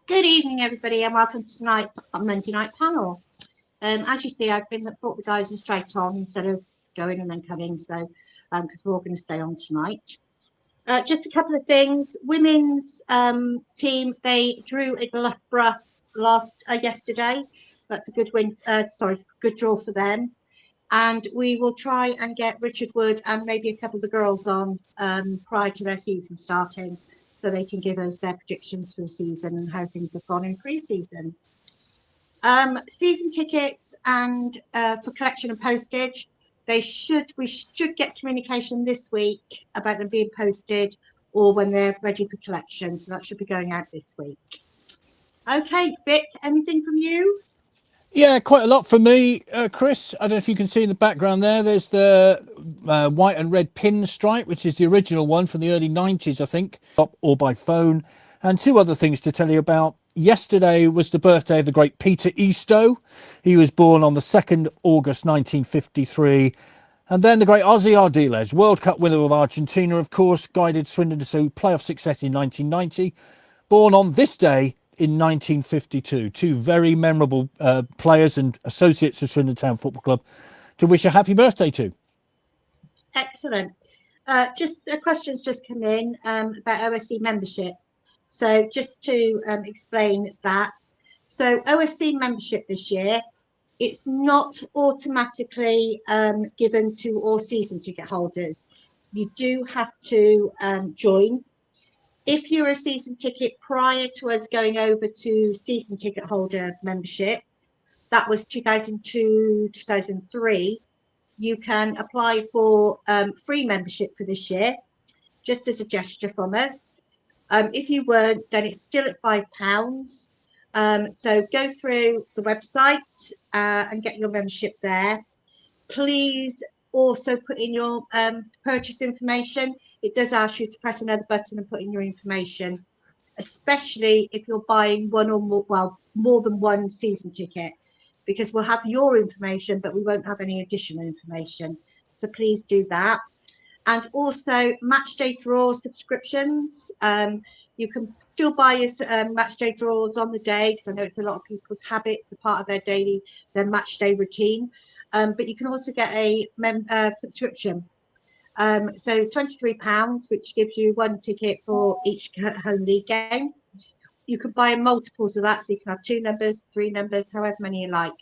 Good evening, everybody, and welcome to tonight's Monday night panel. As you see, I've brought the guys in straight on instead of going and then coming, so because we're all going to stay on tonight. Just a couple of things. Women's team, they drew at Loughborough yesterday. That's a good win. Good draw for them. And we will try and get Richard Wood and maybe a couple of the girls on prior to their season starting, so they can give us their predictions for the season and how things have gone in pre-season. Season tickets and for collection and postage, we should get communication this week about them being posted or when they're ready for collection. So that should be going out this week. Okay, Vic, anything from you? Yeah, quite a lot from me, Chris. I don't know if you can see in the background there. There's the white and red pinstripe, which is the original one from the early 90s, I think, or by phone. And two other things to tell you about. Yesterday was the birthday of the great Peter Eastoe. He was born on the 2nd of August 1953. And then the great Ozzy Ardiles, World Cup winner of Argentina, of course, guided Swindon to playoff success in 1990. Born on this day in 1952. Two very memorable players and associates of Swindon Town Football Club to wish a happy birthday to. Excellent. Just a question's just come in about OSC membership. So just to explain that. So OSC membership this year, it's not automatically given to all season ticket holders. You do have to join. If you're a season ticket prior to us going over to season ticket holder membership, that was 2002, 2003, you can apply for free membership for this year, just as a gesture from us. If you weren't, then it's still at £5. So go through the website and get your membership there. Please also put in your purchase information. It does ask you to press another button and put in your information, especially if you're buying one or more, well, more than one season ticket, because we'll have your information, but we won't have any additional information. So please do that. And also match day draw subscriptions. You can still buy your match day draws on the day, because I know it's a lot of people's habits, a part of their match day routine. But you can also get a subscription. So £23, which gives you one ticket for each home league game. You can buy multiples of that, so you can have 2 numbers, 3 numbers, however many you like.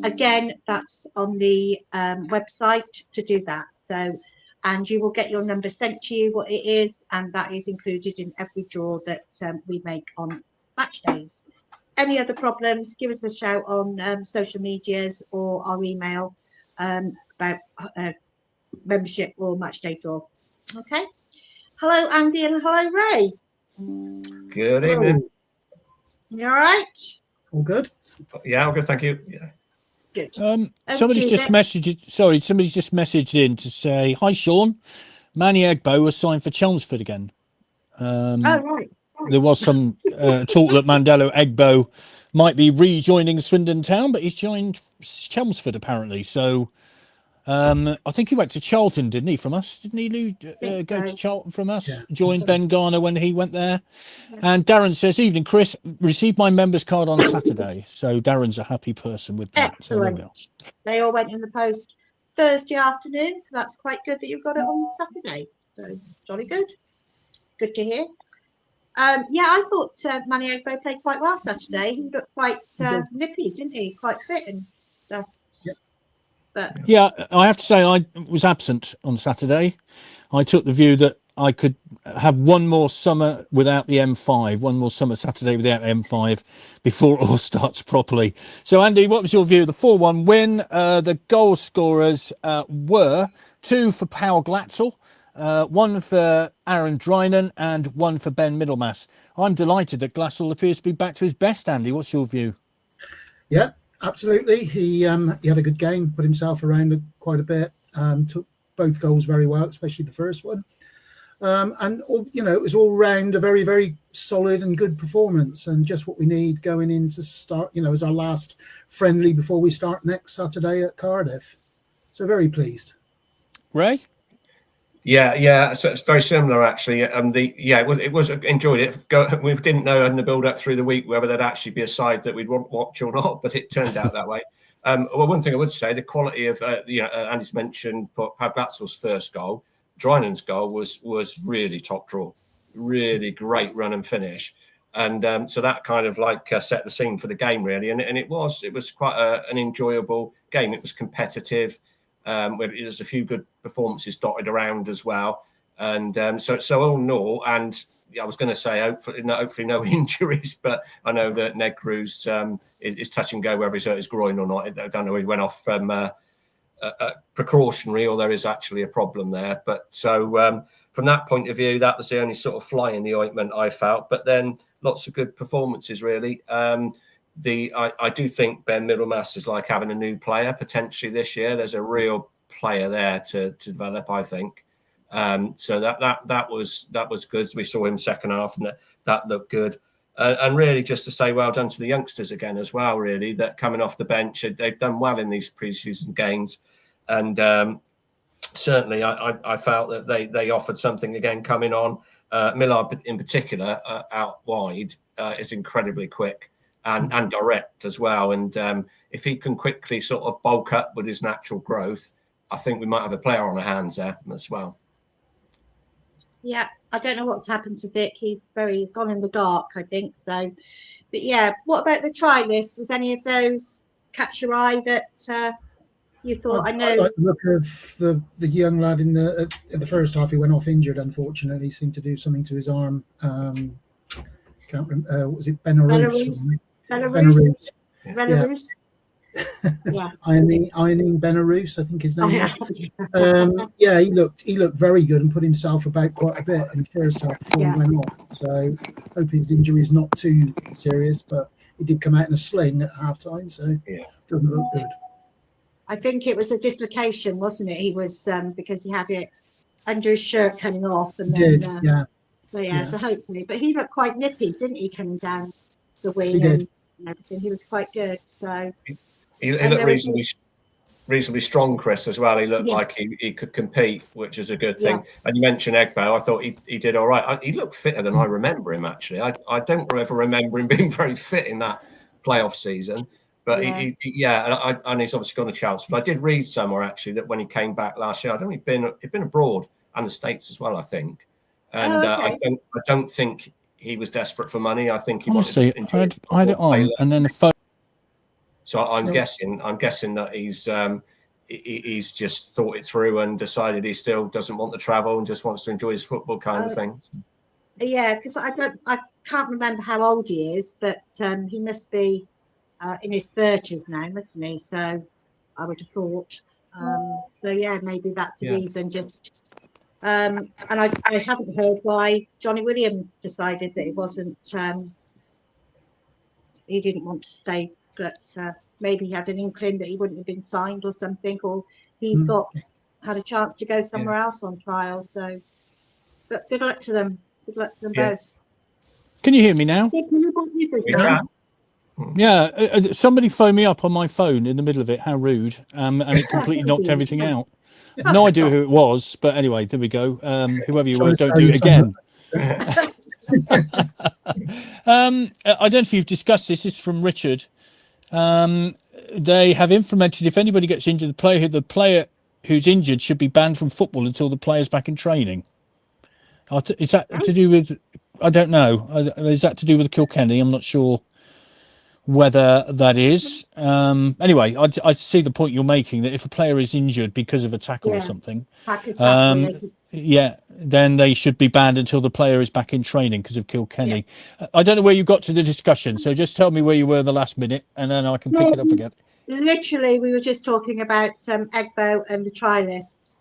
Again, that's on the website to do that. So and you will get your number sent to you, what it is, and that is included in every draw that we make on match days. Any other problems, give us a shout on social medias or our email about membership or match day draw. Okay. Hello, Andy, and hello, Ray. Good evening. You all right? All good? Yeah, all good, thank you. Yeah. Good. Somebody's just messaged in to say, hi, Sean. Manny Egbo was signed for Chelmsford again. Oh, right. There was some talk that Mandela Egbo might be rejoining Swindon Town, but he's joined Chelmsford apparently. So I think he went to Charlton, didn't he, from us? Didn't he, Lou, go to Charlton from us? Yeah. Joined Ben Garner when he went there. And Darren says, evening, Chris, received my members card on Saturday. So Darren's a happy person with that. Excellent. So they all went in the post Thursday afternoon, so that's quite good that you've got it on Saturday. So jolly good. It's good to hear. Yeah, I thought Manny Egbo played quite well Saturday. He looked quite nippy, didn't he? Quite fit and stuff. Yeah. But yeah, I have to say I was absent on Saturday. I took the view that I could have one more summer without the M5, one more summer Saturday without M5 before it all starts properly. So, Andy, what was your view? The 4-1 win, the goal scorers were 2 for Paul Glatzel, 1 for Aaron Drinan and 1 for Ben Middlemass. I'm delighted that Glatzel appears to be back to his best, Andy. What's your view? Yeah, absolutely. He had a good game, put himself around quite a bit, took both goals very well, especially the first one. And, you know, it was all round a very, very solid and good performance and just what we need going in to start, you know, as our last friendly before we start next Saturday at Cardiff. So very pleased. Ray? Yeah. So it's very similar, actually. It was enjoyed it. We didn't know in the build-up through the week whether there'd actually be a side that we'd want to watch or not, but it turned out that way. Well, one thing I would say, the quality of, Andy's mentioned Pau Glatzel's first goal. Drinan's goal was really top draw, really great run and finish, and so that kind of set the scene for the game really, and it was quite an enjoyable game. It was competitive. There's a few good performances dotted around as well, and so all in all, and I was going to say hopefully no injuries, but I know that Negru's is touch and go whether he's hurt his groin or not. I don't know. He went off from. Precautionary, or there is actually a problem there. But so from that point of view, that was the only sort of fly in the ointment I felt. But then lots of good performances, really. I do think Ben Middlemass is like having a new player potentially this year. There's a real player there to develop, I think. So that was good. We saw him second half, and that looked good. And really, just to say well done to the youngsters again as well. Really, that coming off the bench, they've done well in these pre-season games, and certainly I felt that they offered something again coming on. Millard in particular out wide is incredibly quick and direct as well. And if he can quickly sort of bulk up with his natural growth, I think we might have a player on our hands there as well. yeah, I don't know what's happened to Vic. He's gone in the dark, I think. So, but yeah, what about the try list? Was any of those catch your eye that you thought? I know. I like the look of the young lad in the first half. He went off injured, unfortunately. He seemed to do something to his arm. Can't remember. Was it Belarus? Belarus. Yeah. Yeah. Ironing Belarus, I think his name was. Yeah, he looked very good and put himself about quite a bit in the first half before he went off. So hope his injury is not too serious, but he did come out in a sling at half time, so it doesn't look good. I think it was a dislocation, wasn't it? He was because he had it under his shirt coming off, and then, so hopefully. But he looked quite nippy, didn't he, coming down the wing and everything? He was quite good. So he looked reasonably strong, Chris, as well. He looked like he could compete, which is a good thing. Yeah. And you mentioned Egbo. I thought he did all right. He looked fitter than I remember him, actually. I don't ever remember him being very fit in that playoff season. But and he's obviously gone to Chelsea. But I did read somewhere, actually, that when he came back last year, he'd been abroad and the States as well, I think. And I don't think he was desperate for money. I think he wanted to enjoy I had it on, and then the phone. So I'm guessing that he's just thought it through and decided he still doesn't want to travel and just wants to enjoy his football kind of thing. Yeah, because I can't remember how old he is, but he must be in his 30s now, mustn't he? So I would have thought. So yeah, maybe that's the reason. Just and I haven't heard why Johnny Williams decided that it wasn't. He didn't want to stay, but maybe he had an inkling that he wouldn't have been signed or something, or he's had a chance to go somewhere else on trial. So, but good luck to them. Good luck to them both. Can you hear me now? Yeah, somebody phoned me up on my phone in the middle of it. How rude. And it completely knocked everything out. No idea who it was, but anyway, there we go. Whoever you were, don't do it again. I don't know if you've discussed this. This is from Richard. They have implemented, if anybody gets injured, the player who's injured should be banned from football until the player's back in training. Is that to do with, I don't know, is that to do with Kilkenny? I'm not sure whether that is. Anyway, I see the point you're making, that if a player is injured because of a tackle or something, then they should be banned until the player is back in training because of Kilkenny. I don't know where you got to the discussion, so just tell me where you were the last minute and then I can pick it up again. Literally, we were just talking about Egbo and the try lists.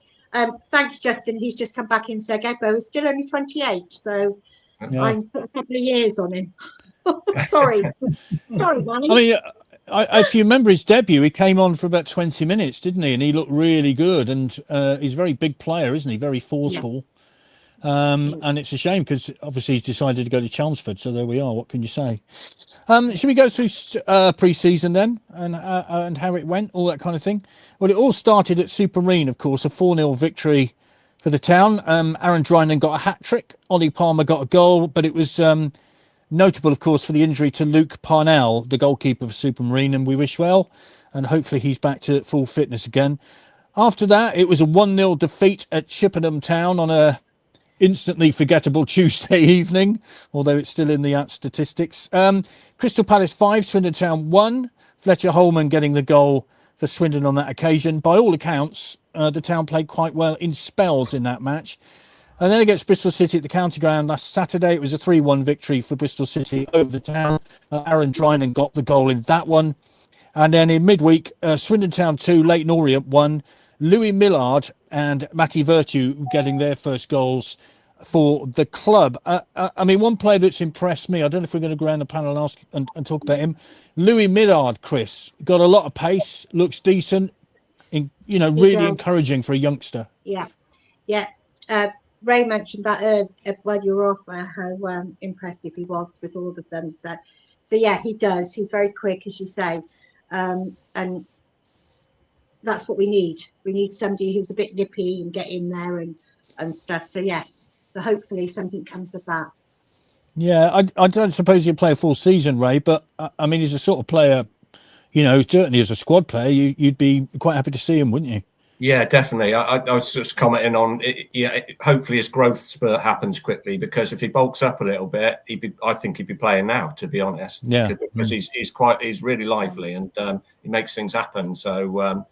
Thanks, Justin. He's just come back and said Egbo is still only 28, so I'm put a couple of years on him. Sorry, Danny. I mean, if you remember his debut, he came on for about 20 minutes, didn't he? And he looked really good. And he's a very big player, isn't he? Very forceful. And it's a shame because obviously he's decided to go to Chelmsford. So there we are. What can you say? Should we go through pre-season then and how it went, all that kind of thing? Well, it all started at Super Marine, of course, a 4-0 victory for the town. Aaron Drinan got a hat-trick. Ollie Palmer got a goal, but it was notable, of course, for the injury to Luke Parnell, the goalkeeper for Super Marine, and we wish well, and hopefully he's back to full fitness again. After that, it was a 1-0 defeat at Chippenham Town on a instantly forgettable Tuesday evening, although it's still in the statistics. Crystal Palace 5, Swindon Town 1. Fletcher Holman getting the goal for Swindon on that occasion. By all accounts, the town played quite well in spells in that match. And then against Bristol City at the County Ground last Saturday, it was a 3-1 victory for Bristol City over the town. Aaron Drinan got the goal in that one. And then in midweek, Swindon Town 2, Leyton Orient 1. Louis Millard and Matty Virtue getting their first goals for the club. I mean, one player that's impressed me, I don't know if we're going to go around the panel and ask and talk about him. Louis Millard, Chris, got a lot of pace, looks decent, really encouraging for a youngster. Yeah. Ray mentioned that when you were off, how impressive he was with all of them. So yeah, he does. He's very quick, as you say, and that's what we need. We need somebody who's a bit nippy and get in there and stuff. So yes, so hopefully something comes of that. Yeah, I don't suppose you play a full season, Ray, but I mean, he's a sort of player, certainly as a squad player, you'd be quite happy to see him, wouldn't you? Yeah, definitely. I was just commenting on it. Yeah, hopefully his growth spurt happens quickly, because if he bulks up a little bit, I think he'd be playing now, to be honest. Yeah, because he's really lively and he makes things happen. So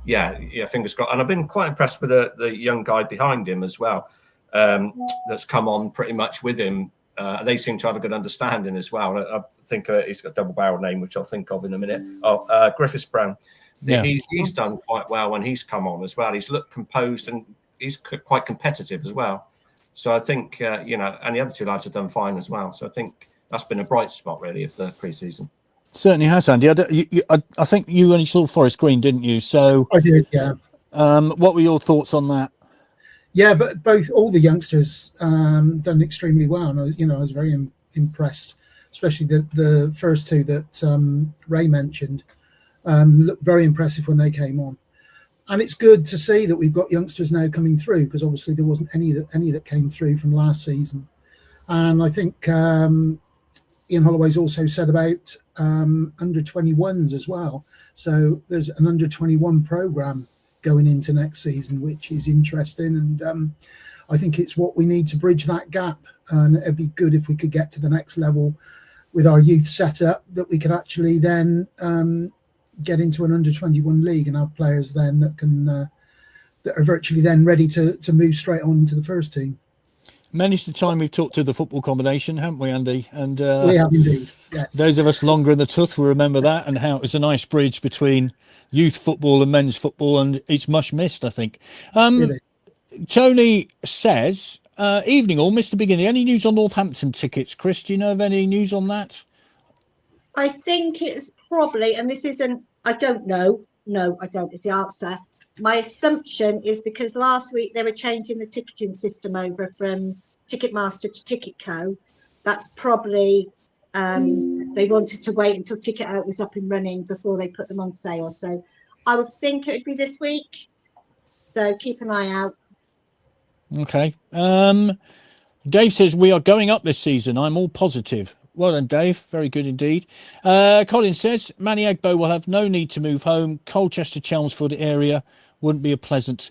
yeah, fingers crossed. And I've been quite impressed with the young guy behind him as well, that's come on pretty much with him. They seem to have a good understanding as well. I think he's got a double-barrel name, which I'll think of in a minute. Griffiths Brown. Yeah. He's done quite well when he's come on as well. He's looked composed and he's quite competitive as well. So I think, and the other two lads have done fine as well. So I think that's been a bright spot, really, of the pre-season. Certainly has, Andy. I think you only saw Forest Green, didn't you? So I did, yeah. What were your thoughts on that? Yeah, but all the youngsters done extremely well. And, I was very impressed, especially the first two that Ray mentioned. Looked very impressive when they came on, and it's good to see that we've got youngsters now coming through, because obviously there wasn't any that came through from last season. And I think Ian Holloway's also said about under 21s as well. So there's an under 21 program going into next season, which is interesting, and I think it's what we need to bridge that gap. And it'd be good if we could get to the next level with our youth setup, that we could actually then get into an under-21 league and have players then that can that are virtually then ready to move straight on into the first team. Many's the time we've talked to the football combination, haven't we, Andy? And we have indeed, yes. Those of us longer in the tooth will remember that, and how it was a nice bridge between youth football and men's football, and it's much missed, I think. Tony says, evening all, Mr. Beginning. Any news on Northampton tickets? Chris, do you know of any news on that? I think it's probably, and this isn't, I don't know. No, I don't, is the answer. My assumption is because last week they were changing the ticketing system over from Ticketmaster to Ticketco. That's probably, they wanted to wait until Ticket Out was up and running before they put them on sale. So I would think it would be this week. So keep an eye out. Okay. Dave says, we are going up this season. I'm all positive. Well done, Dave. Very good indeed. Colin says, Manny Agbo will have no need to move home. Colchester, Chelmsford area wouldn't be a pleasant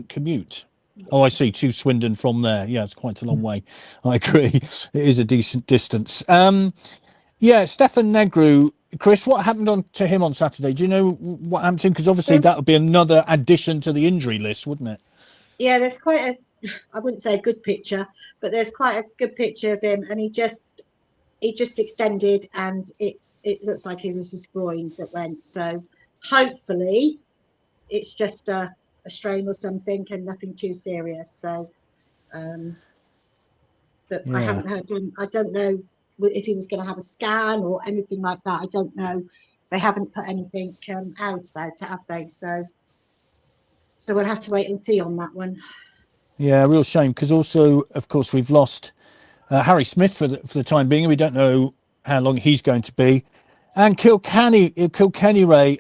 commute. Oh, I see. To Swindon from there. Yeah, it's quite a long way. I agree. It is a decent distance. Yeah, Stefan Negru. Chris, what happened to him on Saturday? Do you know what happened to him? Because obviously that would be another addition to the injury list, wouldn't it? Yeah, there's quite a, I wouldn't say a good picture, but there's quite a good picture of him, and he just extended, and it looks like it was his groin that went. So hopefully it's just a strain or something, and nothing too serious. So, but yeah. I haven't heard him. I don't know if he was going to have a scan or anything like that. I don't know. They haven't put anything out about it, have they? So we'll have to wait and see on that one. Yeah, real shame, because also, of course, we've lost Harry Smith for the time being. We don't know how long he's going to be. And Kilkenny, Ray,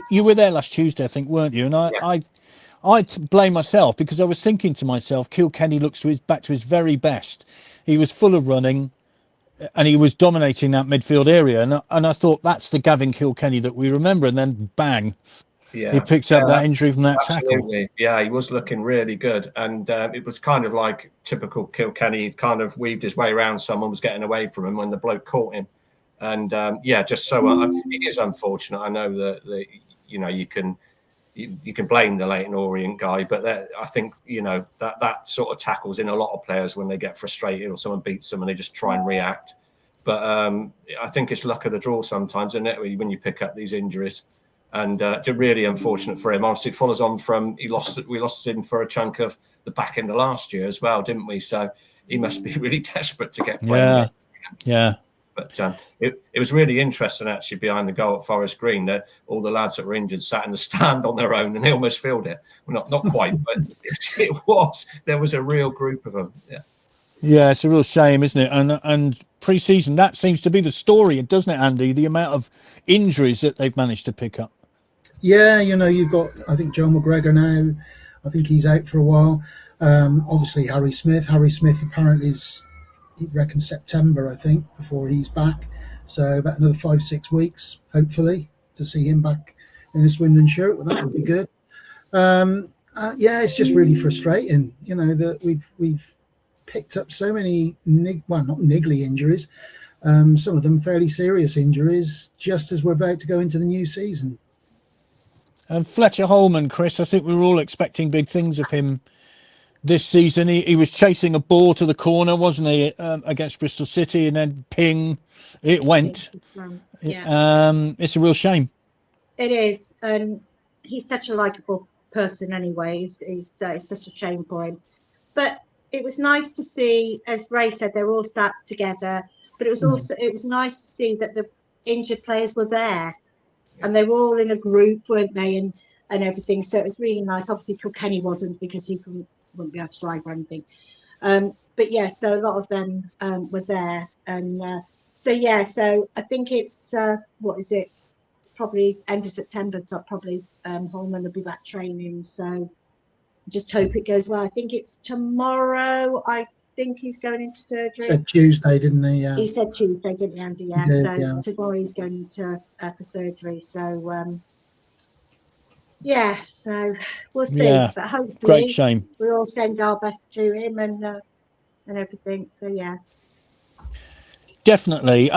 you were there last Tuesday, I think, weren't you? And I blame myself, because I was thinking to myself, Kilkenny looks back to his very best. He was full of running, and he was dominating that midfield area. And I thought, that's the Gavin Kilkenny that we remember. And then bang, he picks up that injury from that tackle. Yeah, he was looking really good. And it was kind of like typical Kilkenny. He'd kind of weaved his way around. Someone was getting away from him when the bloke caught him. And just so it is unfortunate. I know that you can blame the Leyton Orient guy, but I think that sort of tackles in a lot of players when they get frustrated or someone beats them and they just try and react. But I think it's luck of the draw sometimes, isn't it, when you pick up these injuries? And really unfortunate for him. Obviously, it follows on from we lost him for a chunk of the back end of last year as well, didn't we? So he must be really desperate to get playing. Yeah. But it was really interesting, actually, behind the goal at Forest Green, that all the lads that were injured sat in the stand on their own and they almost filled it. Well, not quite, but it was. There was a real group of them. Yeah, it's a real shame, isn't it? And pre-season, that seems to be the story, doesn't it, Andy? The amount of injuries that they've managed to pick up. Yeah, you've got, I think, Joe McGregor now. I think he's out for a while. Obviously, Harry Smith. Harry Smith apparently is, he reckons, September, I think, before he's back. So about another 5-6 weeks, hopefully, to see him back in a Swindon shirt. Well, that would be good. It's just really frustrating, that we've picked up so many, not niggly injuries, some of them fairly serious injuries, just as we're about to go into the new season. And Fletcher Holman, Chris, I think we were all expecting big things of him this season. He was chasing a ball to the corner, wasn't he, against Bristol City, and then ping, it went. It's a real shame. It is. He's such a likeable person anyway. It's such a shame for him. But it was nice to see, as Ray said, they were all sat together. But it was nice to see that the injured players were there. And they were all in a group, weren't they, and everything. So it was really nice. Obviously, Kilkenny wasn't, because he wouldn't be able to drive or anything. But yeah, so a lot of them were there. And so I think it's, probably end of September, so probably Holman will be back training. So just hope it goes well. I think it's tomorrow. I think he's going into surgery. He said Tuesday, didn't he? Yeah. He said Tuesday, didn't he, Andy? Yeah. He did, tomorrow he's going into for surgery. So so we'll see. Yeah. But hopefully, great shame. We'll all send our best to him and everything. So yeah. Definitely.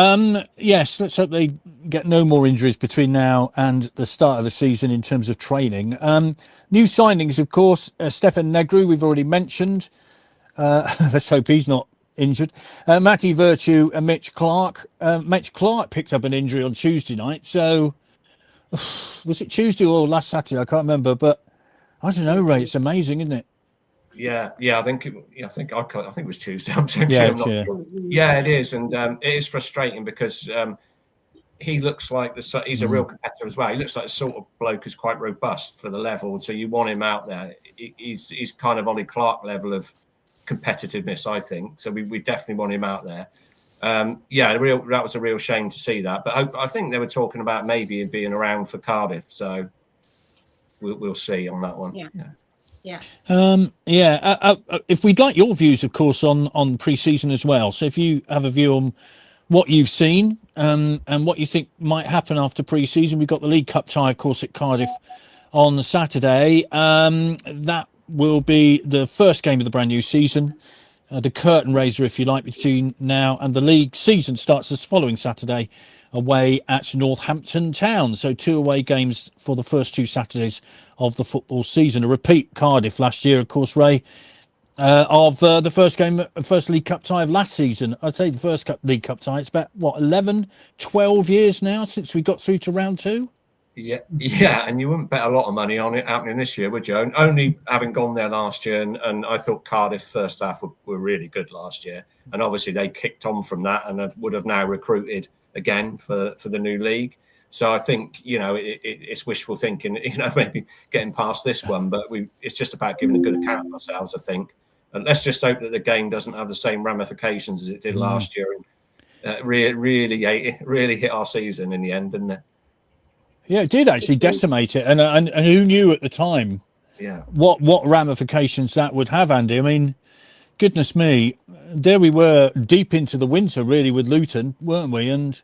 Yes, let's hope they get no more injuries between now and the start of the season in terms of training. New signings, of course, Stefan Negru, we've already mentioned. Let's hope he's not injured. Matty Virtue and Mitch Clark. Mitch Clark picked up an injury on Tuesday night. So, was it Tuesday or last Saturday? I can't remember. But I don't know, Ray. It's amazing, isn't it? Yeah, I think it was Tuesday. I'm not yeah. sure. Yeah, it is, and it is frustrating because he looks like he's a real competitor as well. He looks like the sort of bloke who's quite robust for the level. So you want him out there. He's kind of Ollie Clark level of competitiveness, I think. So we definitely want him out there. That was a real shame to see that. But I think they were talking about maybe him being around for Cardiff. So we'll see on that one. Yeah. If we'd like your views, of course, on pre-season as well. So if you have a view on what you've seen and what you think might happen after pre-season, we've got the League Cup tie, of course, at Cardiff on Saturday. That will be the first game of the brand new season, the curtain raiser, if you like, between now and the league season starts this following Saturday away at Northampton Town. So 2 away games for the first 2 Saturdays of the football season. A repeat Cardiff last year, of course, Ray, of the first League Cup tie of last season. I'd say the first League Cup tie, it's about, 12 years now since we got through to round 2? Yeah, and you wouldn't bet a lot of money on it happening this year, would you? Only having gone there last year, and I thought Cardiff first half were really good last year, and obviously they kicked on from that and would have now recruited again for the new league. So I think it's wishful thinking, maybe getting past this one, but it's just about giving a good account of ourselves, I think. And let's just hope that the game doesn't have the same ramifications as it did last year, and really hit our season in the end, didn't it? Yeah, it did actually decimate it, and who knew at the time? Yeah. What ramifications that would have, Andy? I mean, goodness me, there we were deep into the winter, really, with Luton, weren't we? And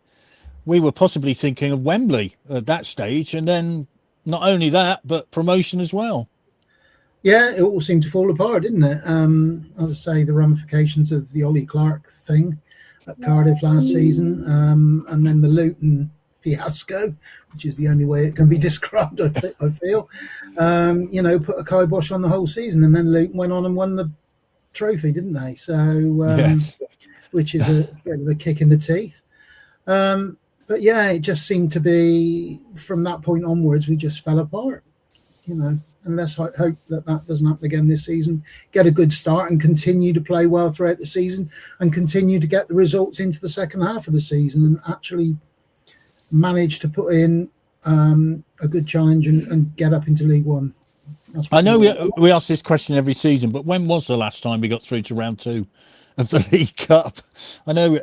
we were possibly thinking of Wembley at that stage, and then not only that, but promotion as well. Yeah, it all seemed to fall apart, didn't it? As I say, the ramifications of the Ollie Clark thing at Cardiff last season, and then the Luton fiasco, which is the only way it can be described, I feel, put a kibosh on the whole season. And then Luton went on and won the trophy, didn't they? So, yes. Which is a bit of a kick in the teeth. But yeah, it just seemed to be from that point onwards, we just fell apart, and let's hope that doesn't happen again this season. Get a good start and continue to play well throughout the season and continue to get the results into the second half of the season and actually manage to put in a good challenge and get up into League One. I know we ask this question every season, but when was the last time we got through to round 2 of the League Cup? I know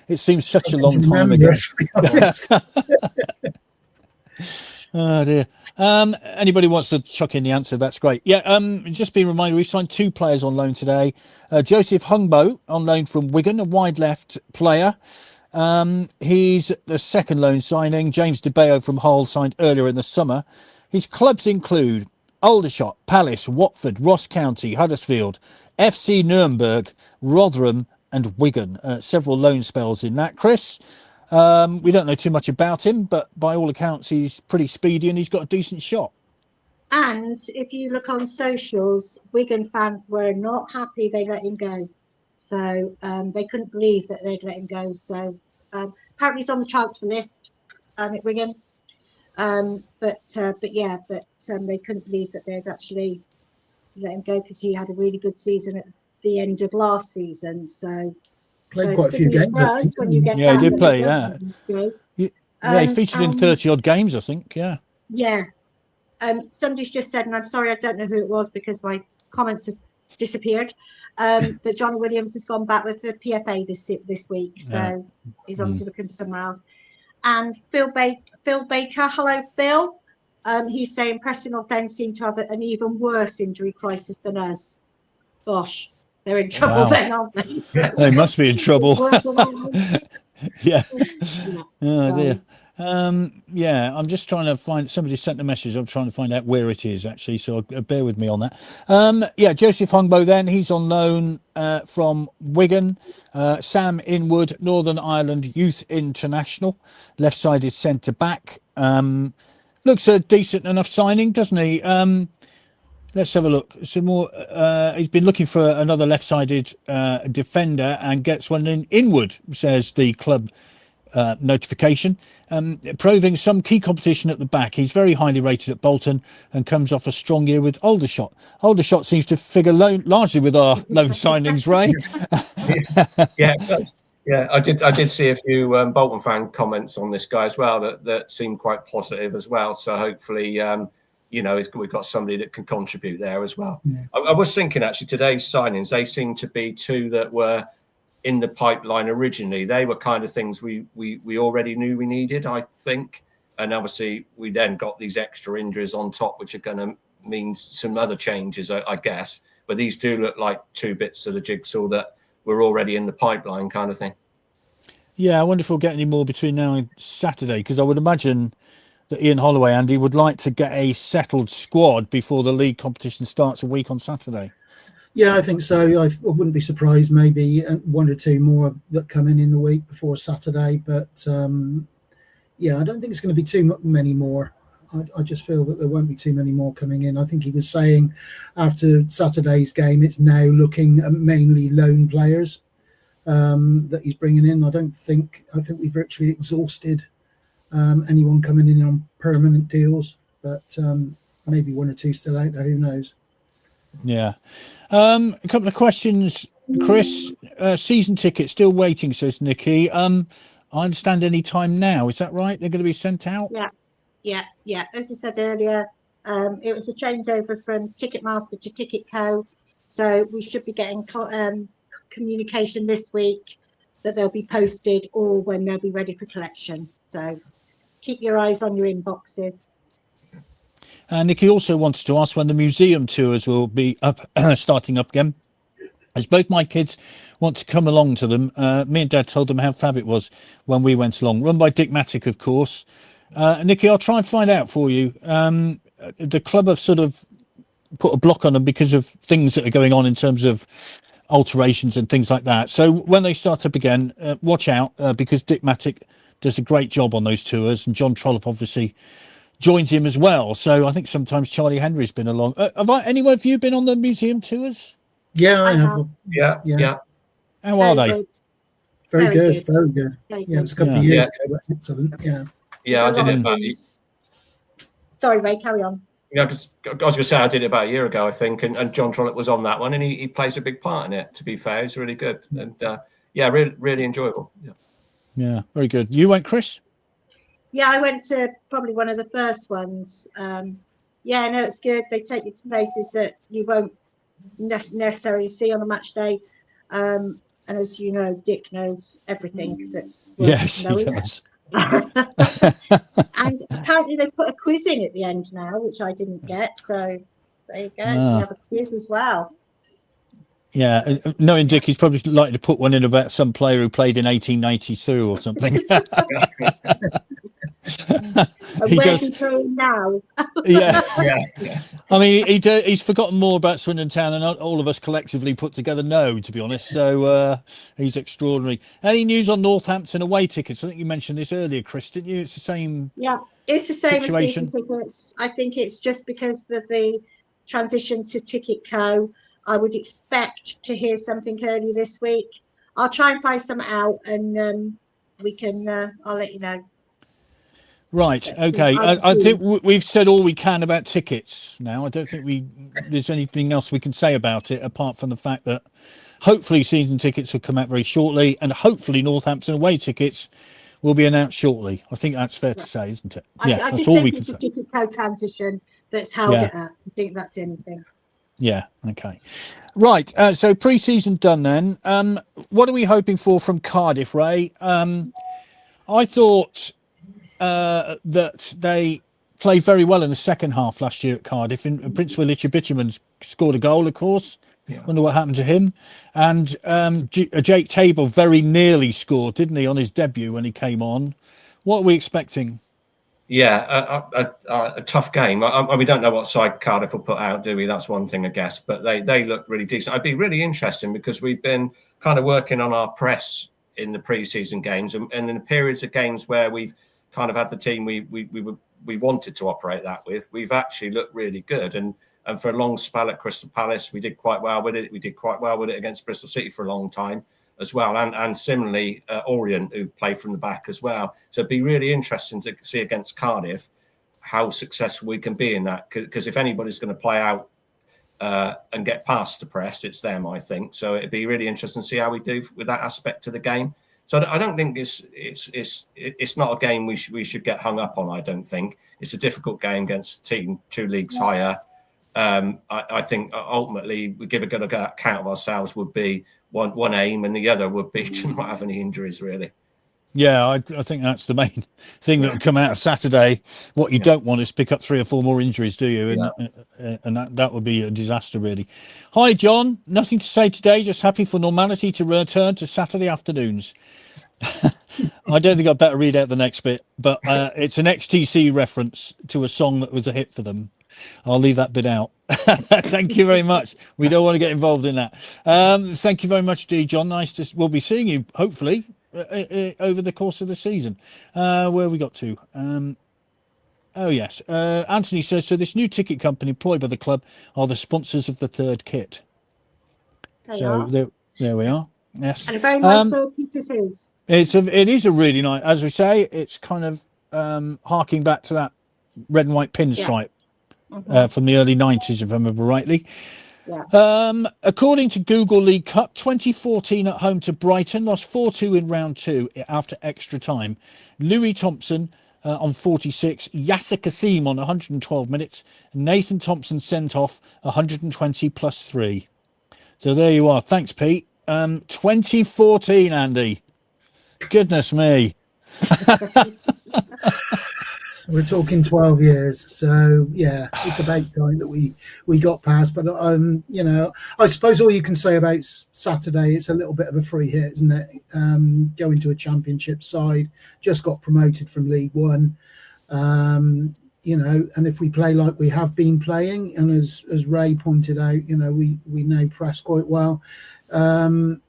it seems such a long time ago. Oh dear. Anybody wants to chuck in the answer, that's great. Yeah, just being reminded, we've signed 2 players on loan today. Joseph Hungbo on loan from Wigan, a wide left player. He's the second loan signing. James DeBeo from Hull signed earlier in the summer. His clubs include Aldershot, Palace, Watford, Ross County, Huddersfield, FC Nuremberg, Rotherham and Wigan. Several loan spells in that, Chris. We don't know too much about him, but by all accounts, he's pretty speedy and he's got a decent shot. And if you look on socials, Wigan fans were not happy they let him go. So they couldn't believe that they'd let him go. So apparently he's on the transfer list at Wigan. But they couldn't believe that they'd actually let him go because he had a really good season at the end of last season. So played quite a few games. He did play. Yeah, he featured in 30-odd games, I think. Yeah. Yeah. Somebody's just said, and I'm sorry, I don't know who it was because my comments have disappeared, that Johnny Williams has gone back with the PFA this week, so he's obviously looking for somewhere else. And Phil Baker, hello Phil. He's saying Preston North End seem to have an even worse injury crisis than us. Gosh, they're in trouble then, aren't they? They must be in trouble. Yeah. Oh dear. Yeah, I'm just trying to find. Somebody sent a message. I'm trying to find out where it is actually. So bear with me on that. Yeah, Joseph Hongbo. Then he's on loan from Wigan. Sam Inwood, Northern Ireland Youth International, left-sided centre back. Looks a decent enough signing, doesn't he? Let's have a look. Some more. He's been looking for another left-sided defender and gets one in Inwood, says the club notification. Proving some key competition at the back. He's very highly rated at Bolton and comes off a strong year with Aldershot. Aldershot seems to figure largely with our loan signings, Ray. Yeah, it does. Yeah, I did see a few Bolton fan comments on this guy as well that seemed quite positive as well. So hopefully, we've got somebody that can contribute there as well. Yeah. I was thinking actually today's signings, they seem to be two that were in the pipeline originally. They were kind of things we already knew we needed, I think. And obviously we then got these extra injuries on top, which are going to mean some other changes, I guess. But these do look like two bits of the jigsaw that were already in the pipeline kind of thing. Yeah, I wonder if we'll get any more between now and Saturday, because I would imagine that Ian Holloway, Andy, would like to get a settled squad before the league competition starts a week on Saturday. Yeah, I think so. I wouldn't be surprised maybe one or two more that come in the week before Saturday. But yeah, I don't think it's going to be too many more. I just feel that there won't be too many more coming in. I think he was saying after Saturday's game, it's now looking at mainly loan players that he's bringing in. I think we've virtually exhausted anyone coming in on permanent deals, but maybe one or two still out there. Who knows? Yeah. A couple of questions, Chris. Season ticket still waiting, says Nikki. I understand any time now. Is that right? They're going to be sent out? Yeah. As I said earlier, it was a changeover from Ticketmaster to Ticketco. So we should be getting communication this week that they'll be posted or when they'll be ready for collection. So keep your eyes on your inboxes. Nikki also wanted to ask when the museum tours will be up, starting up again. As both my kids want to come along to them, me and Dad told them how fab it was when we went along. Run by Dick Mattick, of course. Nikki, I'll try and find out for you. The club have sort of put a block on them because of things that are going on in terms of alterations and things like that. So when they start up again, watch out because Dick Mattick does a great job on those tours, and John Trollope obviously joins him as well. So I think sometimes Charlie Henry's been along. Anyone of you been on the museum tours? Yeah, I have. Yeah. How are they? Very good. Yeah, it was a couple of years ago, but excellent. Yeah, I did it about. Sorry, Ray, carry on. Yeah, because I was going to say I did it about a year ago, I think, and John Trollope was on that one, and he plays a big part in it. To be fair, it's really good, and really enjoyable. Yeah, very good. You went, Chris? Yeah, I went to probably one of the first ones. It's good. They take you to places that you won't necessarily see on a match day. And as you know, Dick knows everything. Yes, he does. And apparently they put a quiz in at the end now, which I didn't get. So there you go. You have a quiz as well. Yeah, knowing Dick, he's probably likely to put one in about some player who played in 1892 or something. Where's he playing now? Yeah. I mean, he's forgotten more about Swindon Town than all of us collectively put together know, to be honest. So he's extraordinary. Any news on Northampton away tickets? I think you mentioned this earlier, Chris, didn't you? It's the same. Yeah, it's the same situation. As season tickets. I think it's just because of the transition to Ticketco. I would expect to hear something early this week. I'll try and find some out, and we can. I'll let you know. Right. Okay. I think we've said all we can about tickets now. I don't think there's anything else we can say about it apart from the fact that hopefully season tickets will come out very shortly, and hopefully Northampton away tickets will be announced shortly. I think that's fair to say, isn't it? I that's all we can say. It's the Ticketco transition that's held it up. I think that's anything. Yeah. Okay. Right. So pre-season done then. What are we hoping for from Cardiff, Ray? I thought that they played very well in the second half last year at Cardiff. And Prince William Bitumen scored a goal, of course. Yeah. Wonder what happened to him. And Jake Table very nearly scored, didn't he, on his debut when he came on. What are we expecting? Yeah, a tough game. We don't know what side Cardiff will put out, do we? That's one thing, I guess. But they look really decent. It'd be really interesting because we've been kind of working on our press in the pre-season games, and in the periods of games where we've kind of had the team we wanted to operate that with, we've actually looked really good. And for a long spell at Crystal Palace, we did quite well with it. We did quite well with it against Bristol City for a long time as well, and similarly Orient, who play from the back as well. So it'd be really interesting to see against Cardiff how successful we can be in that, because if anybody's going to play out and get past the press, it's them, I think. So it'd be really interesting to see how we do with that aspect of the game. So I don't think it's not a game we should get hung up on. I don't think it's a difficult game against a team 2 leagues higher. I think ultimately we give a good account of ourselves would be one aim, and the other would be to not have any injuries, really. Yeah, I think that's the main thing that would come out of Saturday. What you don't want is pick up 3 or 4 more injuries, do you? And that would be a disaster, really. Hi, John. Nothing to say today. Just happy for normality to return to Saturday afternoons. I don't think I'd better read out the next bit, but it's an XTC reference to a song that was a hit for them. I'll leave that bit out. Thank you very much. We don't want to get involved in that. Thank you very much, D. John. Nice to. We'll be seeing you hopefully over the course of the season. Where we got to? Oh yes. Anthony says, so this new ticket company employed by the club are the sponsors of the third kit. There we are. Yes. And a very nice little kit it is. It is a really nice, as we say, it's kind of harking back to that red and white pinstripe. From the early 90s, if I remember rightly. Yeah. According to Google League Cup, 2014 at home to Brighton, lost 4-2 in round 2 after extra time. Louis Thompson on 46, Yasser Kasim on 112 minutes, Nathan Thompson sent off 120 plus 3. So there you are. Thanks, Pete. 2014, Andy. Goodness me. We're talking 12 years, so yeah, it's about time that we got past. But you know, I suppose all you can say about Saturday, it's a little bit of a free hit, isn't it? Going to a championship side, just got promoted from League One, you know, and if we play like we have been playing, and as Ray pointed out, you know, we now press quite well. Who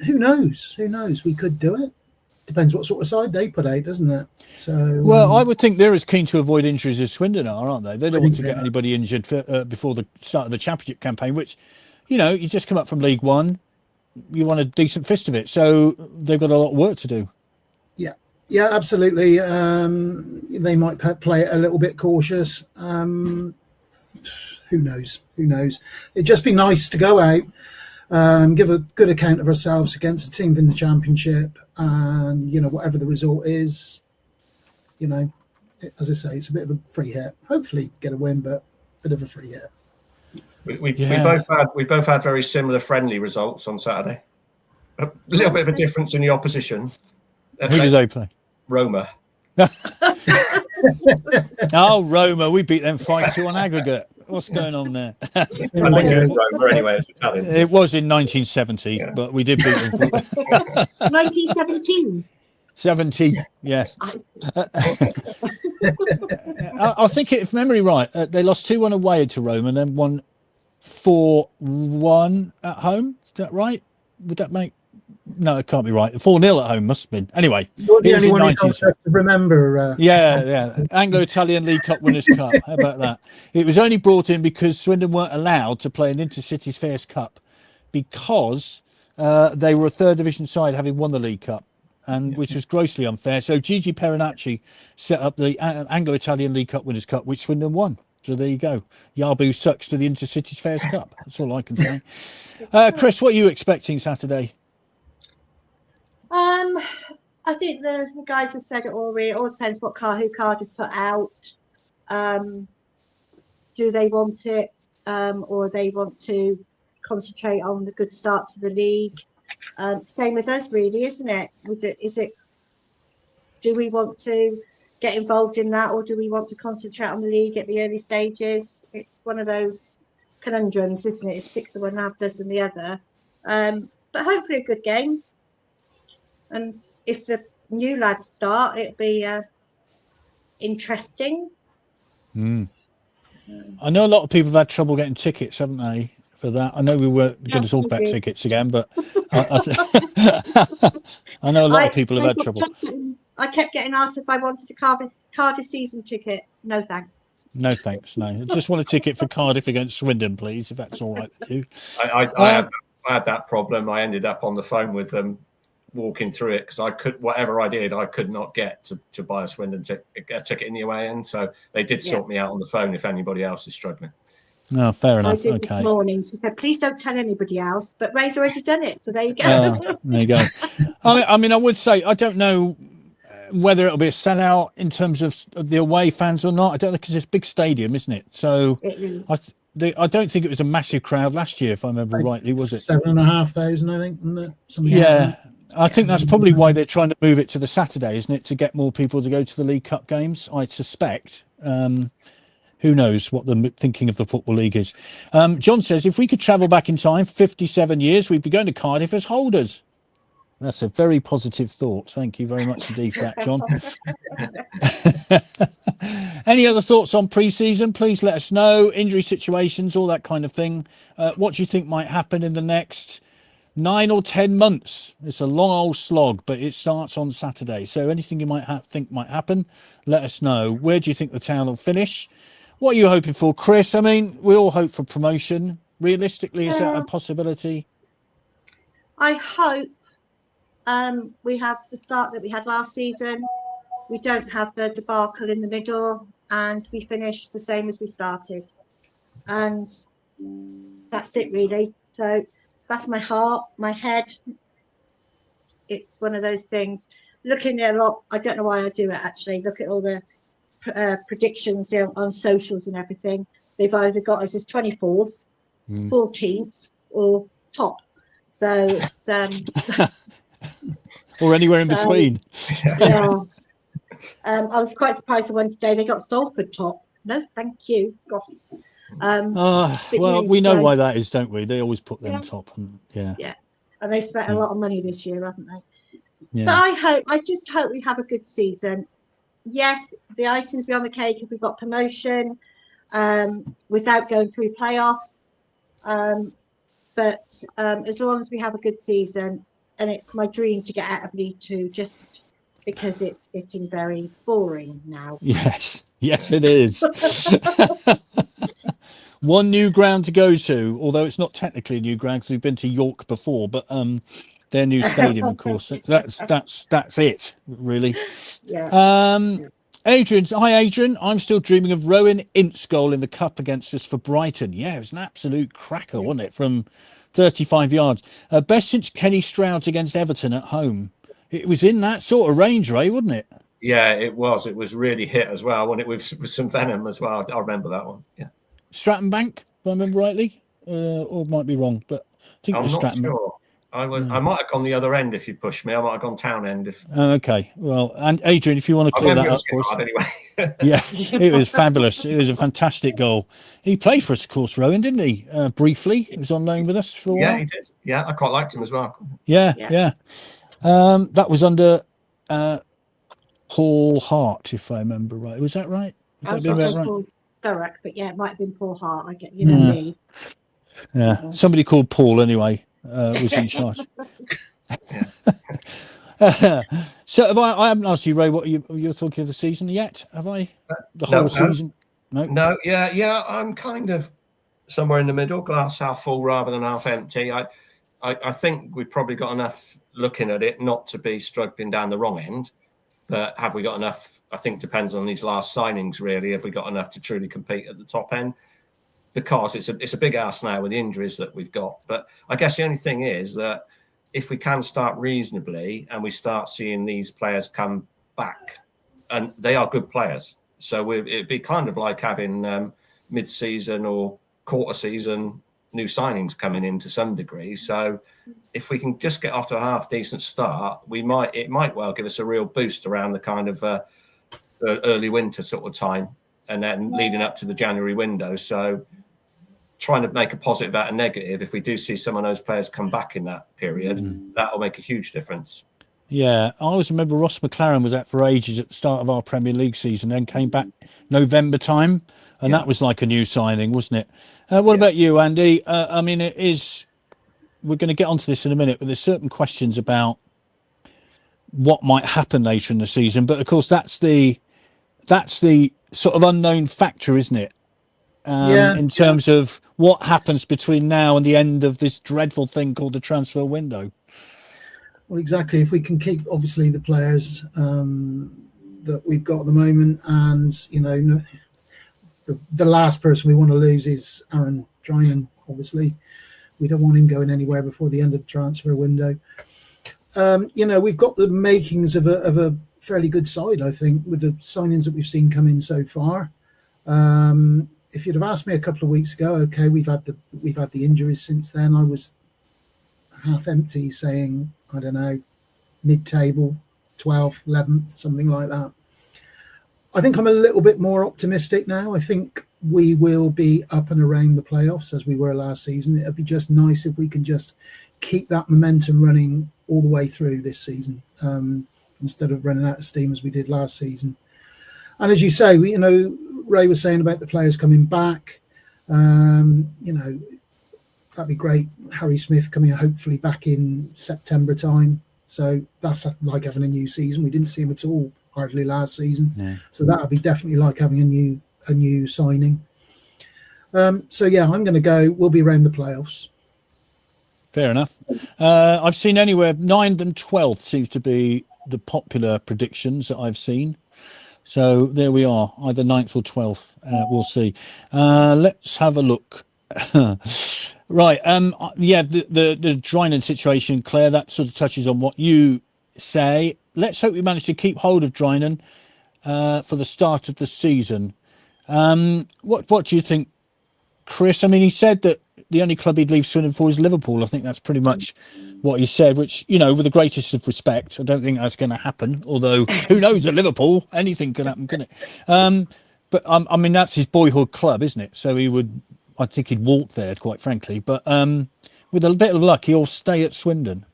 knows? We could do it. Depends what sort of side they put out, doesn't it? So, well, I would think they're as keen to avoid injuries as Swindon are, aren't they? They don't want to get anybody injured before the start of the championship campaign, which, you know, you just come up from League One, you want a decent fist of it. So they've got a lot of work to do. Yeah, absolutely. They might play it a little bit cautious. Who knows? It'd just be nice to go out, give a good account of ourselves against a team in the championship, and you know, whatever the result is, you know, as I say, it's a bit of a free hit. Hopefully get a win, but a bit of a free hit. We both had very similar friendly results on Saturday. A little bit of a difference in the opposition. Who did they play? Roma. Oh, Roma! We beat them 5-2 on aggregate. What's going on there? I think it was Roma anyway. It's Italian. It was in 1970, but we did beat them. 1917. 70, yes. I think, if memory right, they lost 2-1 away to Roma and then won 4-1 at home. Is that right? Would that make? No, it can't be right. 4-0 at home must have been. Anyway, you're the only one who have to remember. Yeah. Anglo-Italian League Cup Winners' Cup. How about that? It was only brought in because Swindon weren't allowed to play an Intercities Fairs Cup because they were a third division side having won the League Cup, and which was grossly unfair. So Gigi Perinacci set up the Anglo-Italian League Cup Winners' Cup, which Swindon won. So there you go. Yabu sucks to the Intercities Fairs Cup. That's all I can say. Chris, what are you expecting Saturday? I think the guys have said it already. It all depends who Cardiff put out. Do they want it, or they want to concentrate on the good start to the league? Same with us, really, isn't it? Do we want to get involved in that, or do we want to concentrate on the league at the early stages? It's one of those conundrums, isn't it? It's 6 of one, half dozen the other. But hopefully a good game. And if the new lads start, it'll be interesting. I know a lot of people have had trouble getting tickets, haven't they, for that? I know we weren't going to talk about tickets again, but I know a lot of people have had trouble. I kept getting asked if I wanted a Cardiff season ticket. No, thanks. No, thanks. No, I just want a ticket for Cardiff against Swindon, please, if that's all right with you. I had that problem. I ended up on the phone with them, walking through it, because whatever I did, I could not get to buy a Swindon ticket in the away end. So they did sort me out on the phone if anybody else is struggling. No, fair enough. I did this morning. She said, please don't tell anybody else. But Ray's already done it. So there you go. There you go. I mean, I would say, I don't know whether it'll be a sellout in terms of the away fans or not. I don't know, because it's a big stadium, isn't it? So it is. I don't think it was a massive crowd last year, if I remember rightly, was it? 7,500, I think, wasn't it? Yeah. I think that's probably why they're trying to move it to the Saturday, isn't it? To get more people to go to the League Cup games, I suspect. Who knows what the thinking of the Football League is. John says, if we could travel back in time 57 years, we'd be going to Cardiff as holders. That's a very positive thought. Thank you very much indeed for that, John. Any other thoughts on pre-season? Please let us know. Injury situations, all that kind of thing. What do you think might happen in the next 9 or 10 months? It's a long old slog, but it starts on Saturday. So anything you might think might happen, let us know. Where do you think the town will finish? What are you hoping for, Chris? I mean, we all hope for promotion. Realistically, is that a possibility? I hope we have the start that we had last season. We don't have the debacle in the middle, and we finish the same as we started. And that's it, really. So that's my heart, my head. It's one of those things. Looking at a lot, I don't know why I do it, actually. Look at all the predictions on socials and everything. They've either got us as 24th, 14th, or top. So it's or anywhere in between. Yeah. I was quite surprised one today they got Salford top. No, thank you. Gosh. Well, we know why that is, don't we? They always put them top. And, yeah. And they spent a lot of money this year, haven't they? Yeah. But I just hope we have a good season. Yes, the icing will be on the cake if we've got promotion without going through playoffs. But as long as we have a good season, and it's my dream to get out of League Two, just because it's getting very boring now. Yes, it is. One new ground to go to, although it's not technically a new ground because we've been to York before, but their new stadium, of course. That's it, really. Yeah. Adrian, hi Adrian. I'm still dreaming of Rowan Ince goal in the cup against us for Brighton. Yeah, it was an absolute cracker, wasn't it? From 35 yards. Best since Kenny Stroud's against Everton at home. It was in that sort of range, Ray, wasn't it? Yeah, it was. It was really hit as well. When it was with some venom as well. I remember that one. Yeah. Stratton Bank, if I remember rightly, or might be wrong, but I think it was Stratton. I'm not sure. I might have gone the other end if you pushed me. I might have gone town end. Okay. Well, and Adrian, if you want to clear that up for us. Anyway. Yeah, it was fabulous. It was a fantastic goal. He played for us, of course, Rowan, didn't he? Briefly. He was on loan with us for a while. Yeah, he did. Yeah, I quite liked him as well. Yeah. That was under Paul Hart, if I remember right. Was that right? Right? Paul Thurrock, but yeah, it might have been Paul Hart. I get me. Yeah, somebody called Paul anyway. Was in charge. So have I haven't asked you, Ray, what you're thinking of the season yet? Have I? The whole season? No. Yeah. I'm kind of somewhere in the middle, glass half full rather than half empty. I think we've probably got enough looking at it not to be struggling down the wrong end. But have we got enough? I think depends on these last signings, really. Have we got enough to truly compete at the top end? Because it's a big ask now with the injuries that we've got. But I guess the only thing is that if we can start reasonably and we start seeing these players come back, and they are good players, so it'd be kind of like having mid-season or quarter-season new signings coming in to some degree. So if we can just get off to a half-decent start, it might well give us a real boost around the kind of early winter sort of time, and then leading up to the January window. So trying to make a positive out of negative, if we do see some of those players come back in that period, that will make a huge difference. Yeah, I always remember Ross McLaren was out for ages at the start of our Premier League season, then came back November time, and Yeah. that was like a new signing, wasn't it? What Yeah. about you, Andy? I mean, it is. We're going to get onto this in a minute, but there's certain questions about what might happen later in the season. But of course, that's the sort of unknown factor, isn't it? In terms of what happens between now and the end of this dreadful thing called the transfer window. Well, exactly. If we can keep, obviously, the players that we've got at the moment, and the last person we want to lose is Aaron Drinan. Obviously, we don't want him going anywhere before the end of the transfer window. We've got the makings of a fairly good side, I think, with the signings that we've seen come in so far. If you'd have asked me a couple of weeks ago, okay, we've had the injuries since then, I was half empty, saying, I don't know, mid-table, 12th, 11th, something like that. I think I'm a little bit more optimistic now. I think we will be up and around the playoffs as we were last season. It'd be just nice if we can just keep that momentum running all the way through this season, instead of running out of steam as we did last season. And as you say, Ray was saying about the players coming back. That'd be great. Harry Smith coming hopefully back in September time. So that's like having a new season. We didn't see him at all hardly last season. Yeah. So that would be definitely like having a new signing. I'm going to go. We'll be around the playoffs. Fair enough. I've seen anywhere 9th and 12th seems to be the popular predictions that I've seen. So there we are, either 9th or 12th. We'll see. Let's have a look. Right. The Drinan situation, Claire, that sort of touches on what you say. Let's hope we manage to keep hold of Drinan for the start of the season. What do you think, Chris? I mean, he said that the only club he'd leave Swindon for is Liverpool. I think that's pretty much what he said, which, with the greatest of respect, I don't think that's going to happen. Although, who knows, at Liverpool, anything can happen, couldn't it? But I mean, that's his boyhood club, isn't it? So I think he'd walk there, quite frankly. But with a bit of luck, he'll stay at Swindon.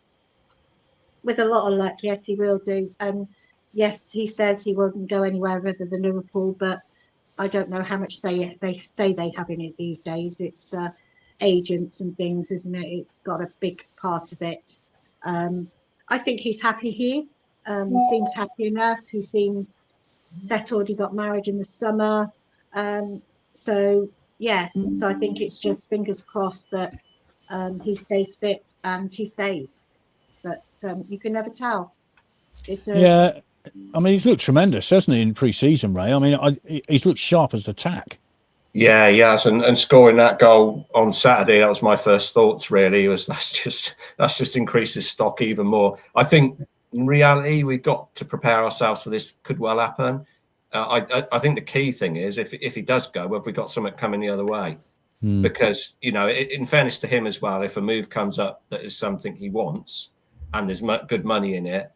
With a lot of luck, yes, he will do. Yes, he says he won't go anywhere other than Liverpool, but I don't know how much say they have in it these days. It's agents and things, isn't it? It's got a big part of it. I think he's happy here. He seems happy enough. He seems settled. He got married in the summer. So I think it's just fingers crossed that he stays fit and he stays. But you can never tell. I mean, he's looked tremendous, hasn't he, in pre-season, Ray? I mean, he's looked sharp as the tack. Yeah, yes, and scoring that goal on Saturday, that was my first thoughts. Really, that's just increases stock even more. I think in reality, we've got to prepare ourselves for this. Could well happen. I think the key thing is if he does go, have we got something coming the other way? Because in fairness to him as well, if a move comes up that is something he wants and there's good money in it,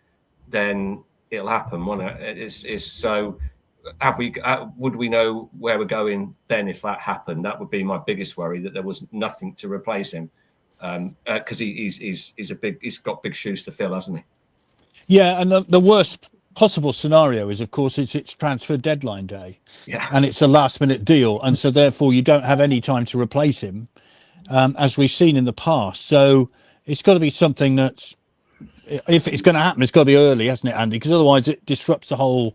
then it'll happen, won't it? It's so. Would we know where we're going then if that happened? That would be my biggest worry, that there was nothing to replace him, because he's got big shoes to fill, hasn't he? Yeah, and the worst possible scenario is, of course, it's transfer deadline day, and it's a last minute deal, and so therefore you don't have any time to replace him, as we've seen in the past. So it's got to be something that's, if it's going to happen, it's got to be early, hasn't it, Andy? Because otherwise it disrupts the whole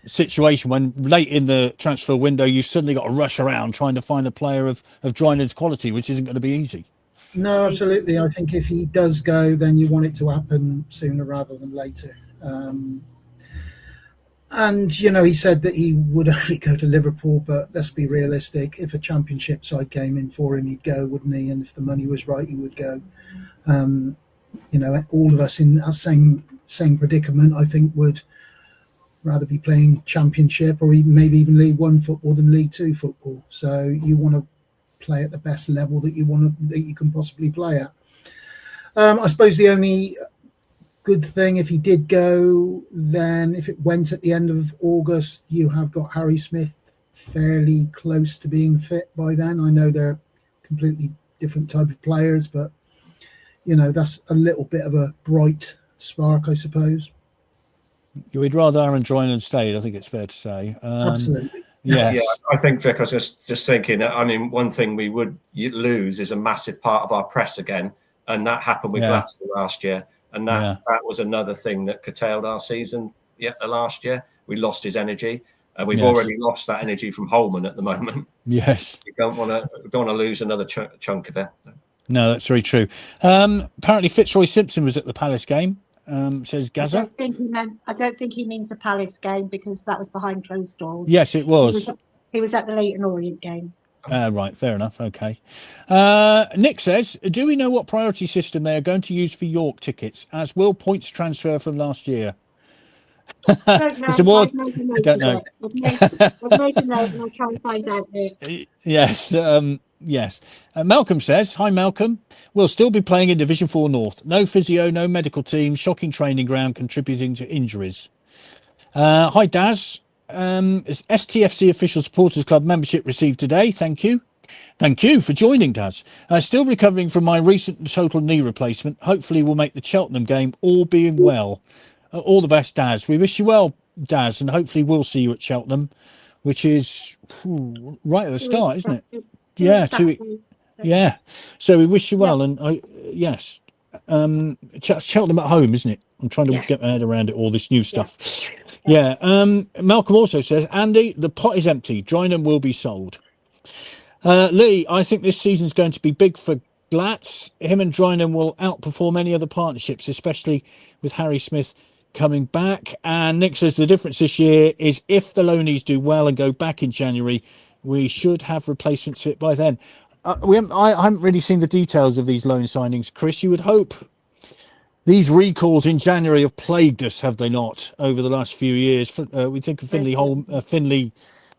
situation when late in the transfer window you've suddenly got to rush around trying to find a player of Drinan's quality, which isn't going to be easy. No, absolutely. I think if he does go, then you want it to happen sooner rather than later. And he said that he would only go to Liverpool, but let's be realistic. If a championship side came in for him, he'd go, wouldn't he? And if the money was right, he would go. All of us in that same predicament, I think, would rather be playing championship or maybe even League One football than League Two football. So you want to play at the best level that you can possibly play at. I suppose the only good thing, if he did go, then if it went at the end of August, you have got Harry Smith fairly close to being fit by then. I know they're completely different type of players, but that's a little bit of a bright spark, I suppose. We'd rather Aaron Joyner stayed, I think it's fair to say. Absolutely. Yes. Yeah, I think, Vic, I was just thinking, I mean, one thing we would lose is a massive part of our press again. And that happened with Gladstone last year. And that was another thing that curtailed our season last year. We lost his energy. And we've already lost that energy from Holman at the moment. Yes. We don't want to lose another chunk of it. No, that's very true. Apparently Fitzroy Simpson was at the Palace game, says Gaza. I don't think he means the Palace game, because that was behind closed doors. Yes, it was. He was at the Leyton Orient game. Right, fair enough. Okay. Nick says, do we know what priority system they are going to use for York tickets, as will points transfer from last year? It's a more, I don't know. I've made a note and I'll try and find out this. Yes. Yes. Malcolm says, hi, Malcolm. We'll still be playing in Division 4 North. No physio, no medical team, shocking training ground contributing to injuries. Hi, Daz. STFC Official Supporters Club membership received today. Thank you. Thank you for joining, Daz. Still recovering from my recent total knee replacement. Hopefully we'll make the Cheltenham game, all being well. All the best, Daz. We wish you well, Daz, and hopefully we'll see you at Cheltenham, which is right at the start, isn't it? Yeah, yeah. So we wish you well, and yes, Cheltenham at home, isn't it? I'm trying to get my head around it, all this new stuff. Yeah. Malcolm also says, Andy, the pot is empty. Drynham will be sold. Lee, I think this season's going to be big for Glatz. Him and Drynham will outperform any other partnerships, especially with Harry Smith coming back. And Nick says the difference this year is if the loanees do well and go back in January, we should have replacements fit by then. I haven't really seen the details of these loan signings. Chris, you would hope. These recalls in January have plagued us, have they not, over the last few years? We think of Finley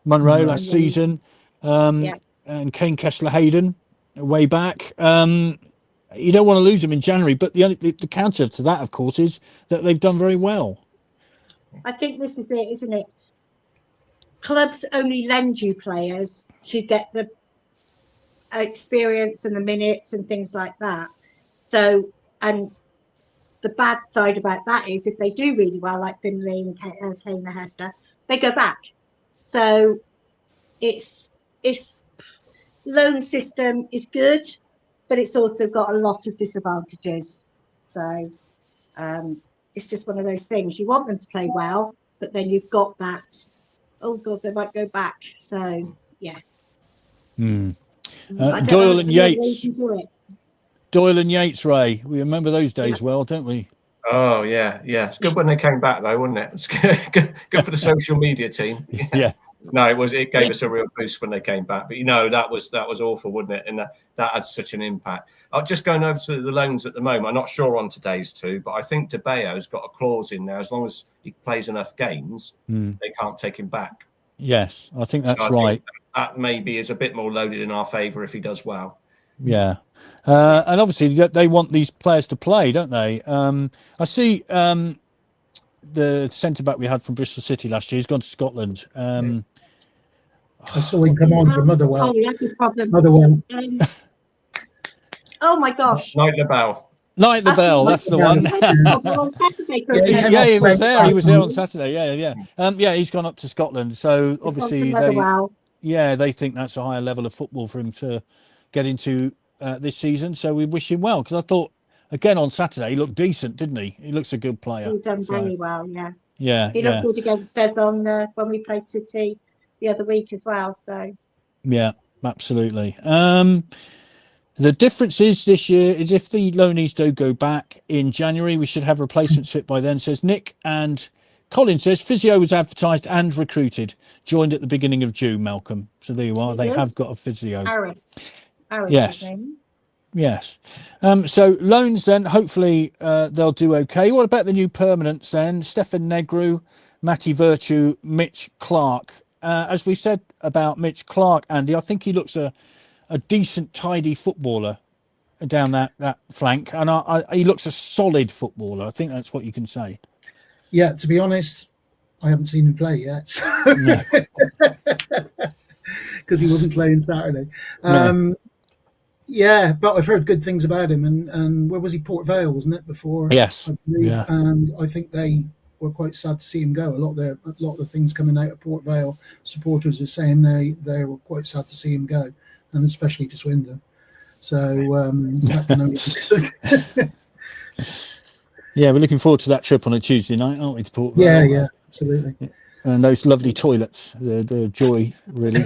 Munro last season, and Kane Kessler-Hayden way back. You don't want to lose them in January, but the counter to that, of course, is that they've done very well. I think this is it, isn't it? Clubs only lend you players to get the experience and the minutes and things like that. So, and the bad side about that is if they do really well, like Finley and Kane Hester, they go back. So it's loan system is good, but it's also got a lot of disadvantages. So it's just one of those things. You want them to play well, but then you've got that, oh God, they might go back. So yeah. Doyle and Yates. Doyle and Yates, Ray. We remember those days well, don't we? Oh yeah. It's good when they came back, though, wasn't it? It's good for the social media team. Yeah. No, it gave us a real boost when they came back. But that was awful, wouldn't it? And that had such an impact. Just going over to the loans at the moment, I'm not sure on today's two, but I think De Beo's got a clause in there. As long as he plays enough games, they can't take him back. Yes, I think that's so right. Think that maybe is a bit more loaded in our favour if he does well. Yeah. And obviously they want these players to play, don't they? I see the centre-back we had from Bristol City last year, he's gone to Scotland. I saw him come on for Motherwell. Oh, that's a problem. Motherwell. Oh my gosh. Knight the Bell. Knight the Bell, that's the one. Yeah, he was there. He was there on Saturday. Yeah. He's gone up to Scotland. So obviously they think that's a higher level of football for him to get into this season. So we wish him well, because I thought again on Saturday he looked decent, didn't he? He looks a good player. He's done very well. Yeah. He looked good against us on when we played City the other week as well. So yeah, absolutely. The difference is this year is if the loanees do go back in January, we should have replacements fit by then, says Nick. And Colin says physio was advertised and recruited, joined at the beginning of June, Malcolm. So there you are. They have got a physio. Harris Yes. So loans then, hopefully they'll do okay. What about the new permanents then? Stefan Negru, Matty Virtue, Mitch Clark. As we said about Mitch Clark, Andy, I think he looks a decent, tidy footballer down that flank. And he looks a solid footballer. I think that's what you can say. Yeah, to be honest, I haven't seen him play yet. Because he wasn't playing Saturday. Yeah, but I've heard good things about him. And where was he? Port Vale, wasn't it, before? Yes. I believe. Yeah. And I think they were quite sad to see him go. A lot of the things coming out of Port Vale supporters are saying they were quite sad to see him go, and especially to Swindon. So that can only be good. Yeah, we're looking forward to that trip on a Tuesday night, aren't we, to Port Vale? Yeah, absolutely. And those lovely toilets, the joy, really.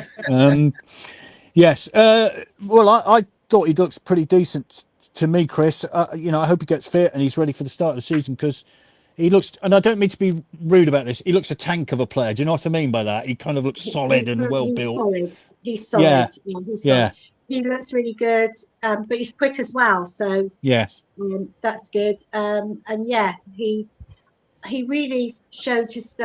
Yes. Well, I thought he looks pretty decent to me, Chris. I hope he gets fit and he's ready for the start of the season, because he looks, and I don't mean to be rude about this, he looks a tank of a player. Do you know what I mean by that? He kind of looks solid and well built. He's solid. Yeah. He's solid. Yeah. He looks really good, but he's quick as well. So yes, that's good. And yeah, he really showed his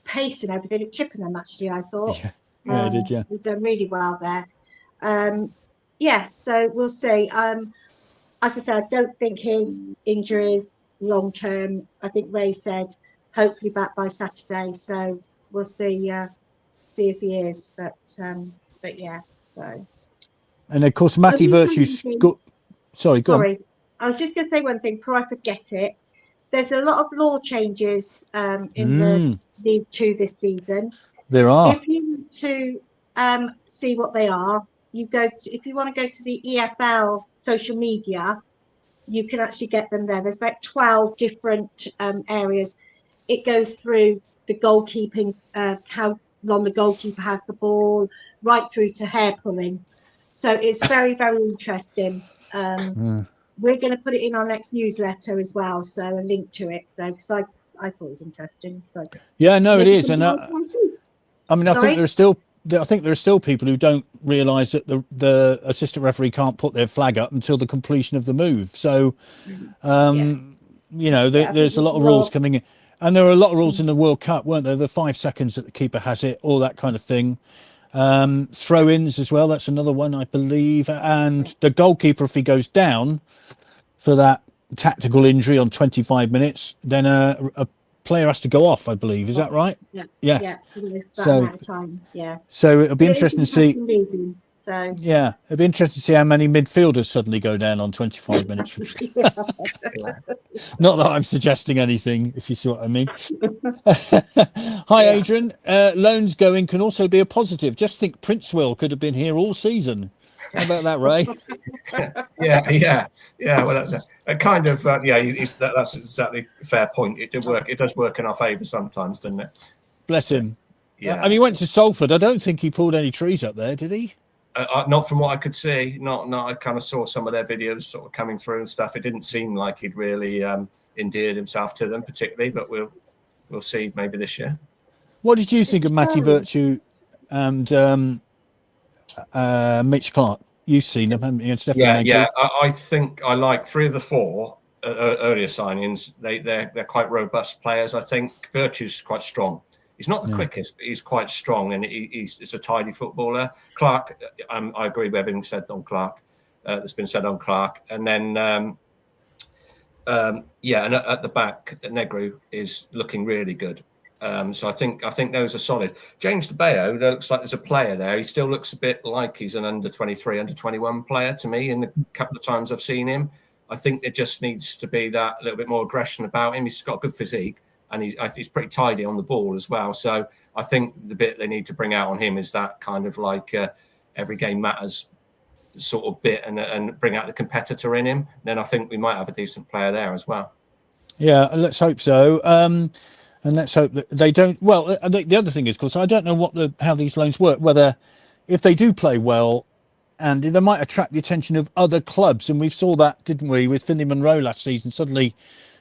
pace and everything at Chippenham. Actually, I thought. Yeah, he did. Yeah, he's done really well there. Yeah, so we'll see. As I said, I don't think his injury is long term. I think Ray said hopefully back by Saturday. So we'll see if he is. But yeah. So. And of course, Matty Virtue's good. Sorry, go on. I was just going to say one thing before I forget it. There's a lot of law changes in the League 2 this season. There are. If you want to see what they are, if you want to go to the EFL social media, you can actually get them there. There's about 12 different areas. It goes through the goalkeeping, how long the goalkeeper has the ball, right through to hair pulling. So it's very, very interesting. We're going to put it in our next newsletter as well, so a link to it. So because I thought it was interesting. So yeah, no, it is, and I mean, I think there are still people who don't realise that the assistant referee can't put their flag up until the completion of the move. So, there's a lot of rules coming in, and there are a lot of rules in the World Cup, weren't there? The 5 seconds that the keeper has it, all that kind of thing. Throw-ins as well, that's another one, I believe, and the goalkeeper, if he goes down for that tactical injury on 25 minutes, then a player has to go off, I believe. Is that right? Yeah. So amount of time. Yeah. So it'll be interesting to see. So yeah, it'll be interesting to see how many midfielders suddenly go down on 25 minutes. Not that I'm suggesting anything, if you see what I mean. Hi, Adrian. Loans going can also be a positive. Just think Princewell could have been here all season. How about that, Ray? Yeah. Well, that's kind of that's exactly a fair point. It did work. It does work in our favour sometimes, doesn't it? Bless him. Yeah. I mean, he went to Salford. I don't think he pulled any trees up there, did he? Not from what I could see. Not. I kind of saw some of their videos sort of coming through and stuff. It didn't seem like he'd really endeared himself to them particularly, but we'll see maybe this year. What did you think of Matty Virtue and Mitch Clark? You've seen them, haven't you? Yeah. I think I like 3 of the 4 earlier signings. They're quite robust players. I think Virtue's quite strong. He's not the quickest, but he's quite strong, and he's a tidy footballer. Clark, I agree with everything said on Clark. That's been said on Clark, and then and at the back, Negru is looking really good. So I think those are solid. James DeBeo looks like there's a player there. He still looks a bit like he's an under 23, under 21 player to me. In the couple of times I've seen him, I think there just needs to be that little bit more aggression about him. He's got a good physique. And he's pretty tidy on the ball as well. So I think the bit they need to bring out on him is that kind of like every game matters sort of bit, and bring out the competitor in him. Then I think we might have a decent player there as well. Yeah, let's hope so. And let's hope that they don't. Well, the other thing is, of course, I don't know how these loans work. Whether if they do play well, and they might attract the attention of other clubs. And we saw that, didn't we, with Finley Monroe last season? Suddenly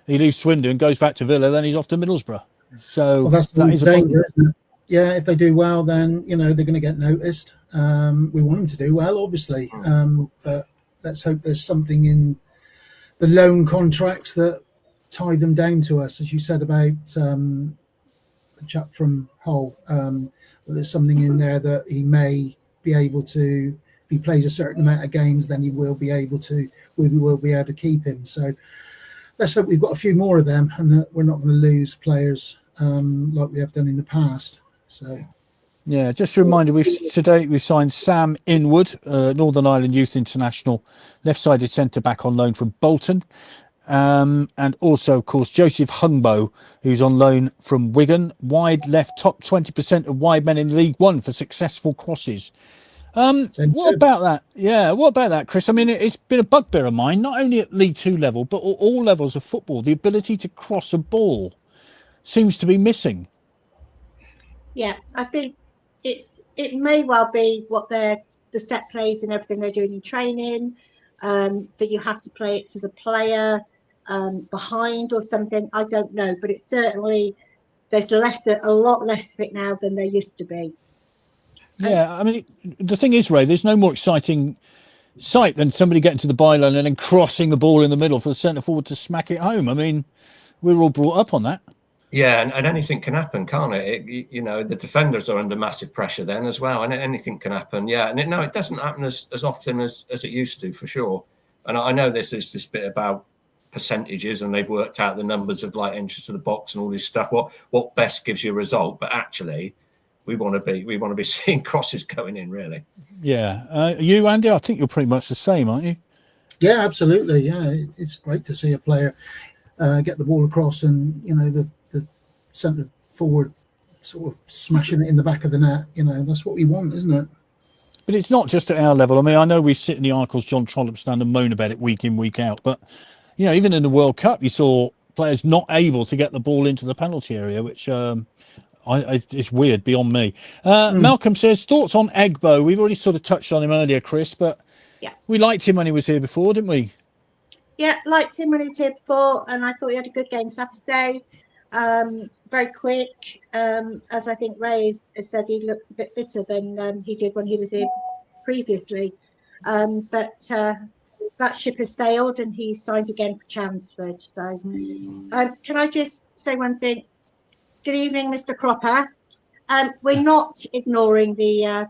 he leaves Swindon, goes back to Villa, then he's off to Middlesbrough. So that is a danger, isn't it? Yeah, if they do well, then they're going to get noticed. We want them to do well, obviously, but let's hope there's something in the loan contracts that tie them down to us, as you said about the chap from Hull. There's something in there that he may be able to. If he plays a certain amount of games, then we'll be able to keep him. So let's hope we've got a few more of them, and that we're not going to lose players like we have done in the past. So, Yeah, just a reminder, we've signed Sam Inwood, Northern Ireland Youth International, left-sided centre-back on loan from Bolton. And also, of course, Joseph Hungbo, who's on loan from Wigan, wide left, top 20% of wide men in League One for successful crosses. What about that? Yeah, what about that, Chris? I mean, it's been a bugbear of mine, not only at League Two level, but all levels of football. The ability to cross a ball seems to be missing. Yeah, I think it may well be what the set plays and everything they're doing in training, that you have to play it to the player behind or something. I don't know, but it's certainly there's a lot less of it now than there used to be. Yeah, I mean, the thing is, Ray, there's no more exciting sight than somebody getting to the byline and then crossing the ball in the middle for the centre forward to smack it home. I mean, we're all brought up on that. Yeah, and anything can happen, can't it? You know, the defenders are under massive pressure then as well, and anything can happen. Yeah, and it doesn't happen as often as it used to, for sure. And I know this is this bit about percentages, and they've worked out the numbers of like entries to the box and all this stuff. What best gives you a result? But actually, we want to be seeing crosses going in, really. Yeah, you, Andy, I think you're pretty much the same, aren't you? Yeah, absolutely. Yeah, it's great to see a player get the ball across, and the centre forward sort of smashing it in the back of the net. That's what we want, isn't it? But it's not just at our level. I mean, I know we sit in the Arcles, John Trollope stand and moan about it week in, week out. But, even in the World Cup, you saw players not able to get the ball into the penalty area, which it's weird, beyond me. Malcolm says, thoughts on Egbo? We've already sort of touched on him earlier, Chris, but we liked him when he was here before, didn't we? Yeah, liked him when he was here before, and I thought he had a good game Saturday. Very quick. As I think Ray has said, he looks a bit fitter than he did when he was here previously. But that ship has sailed, and he's signed again for Chelmsford. So, can I just say one thing? Good evening, Mr. Cropper. We're not ignoring the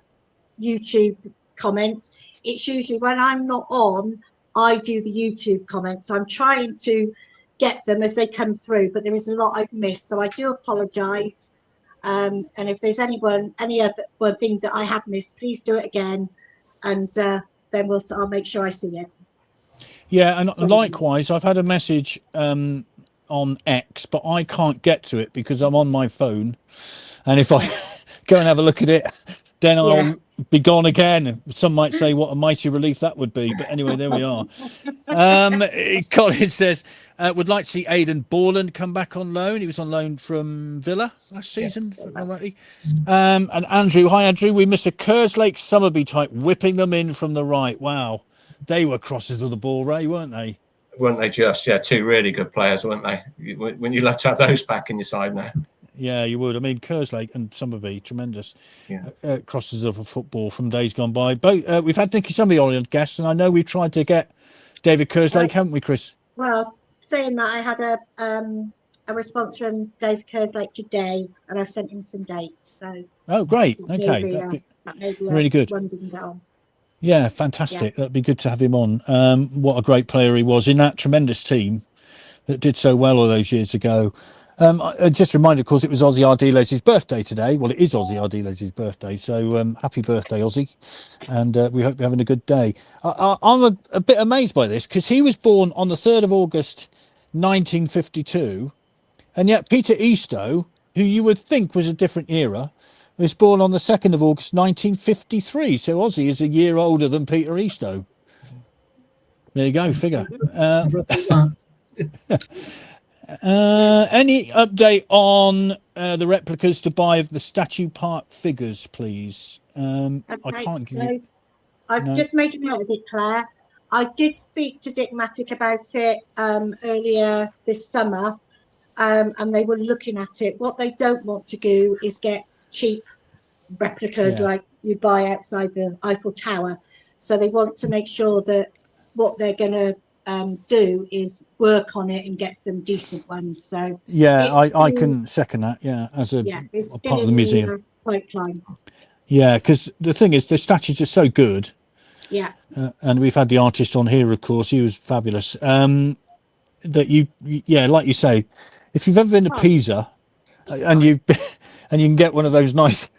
YouTube comments. It's usually when I'm not on, I do the YouTube comments. So I'm trying to get them as they come through, but there is a lot I've missed, so I do apologise. And if there's any other one thing that I have missed, please do it again, and then I'll make sure I see it. Yeah, and likewise, I've had a message on X, but I can't get to it because I'm on my phone, and if I go and have a look at it, then I'll be gone again. Some might say what a mighty relief that would be, but anyway, there we are. Colin says would like to see Aidan Borland come back on loan. He was on loan from Villa last season, if I'm rightly. And Andrew, hi Andrew, we miss a Kerslake Summerby type whipping them in from the right. Wow, they were crosses of the ball, Ray, weren't they? Weren't they just? Yeah, two really good players, weren't they? When you love to have those back in your side now. Yeah, you would. I mean, Kerslake and Summerby, tremendous crosses of a football from days gone by. Both we've had Nicky Summerby on guests, and I know we've tried to get David Kerslake, haven't we, Chris? Well, saying that, I had a response from Dave Kerslake today, and I've sent him some dates. So great. Okay, really good. One didn't get on. Yeah, fantastic. That'd be good to have him on. What a great player he was in that tremendous team that did so well all those years ago. Just a reminder, of course, it was Ozzy Ardiles' birthday today. Well, it is Ozzy Ardiles' birthday, so happy birthday, Ozzy, and we hope you're having a good day. I'm a bit amazed by this because he was born on the 3rd of August 1952, and yet Peter Eastoe, who you would think was a different era, was born on the 2nd of August 1953, so Ozzy is a year older than Peter Eastoe. There you go, figure. Any update on the replicas to buy of the Statue Park figures, please? I can't give you... I've just made a note of it, Claire. I did speak to Dick Mattick about it earlier this summer, and they were looking at it. What they don't want to do is get cheap replicas like you buy outside the Eiffel Tower. So they want to make sure that what they're going to do is work on it and get some decent ones. So I can second that. Yeah, as a part of the museum. Pipeline. Yeah, because the thing is, the statues are so good. Yeah. And we've had the artist on here, of course. He was fabulous. That like you say, if you've ever been to Pisa, and you can get one of those nice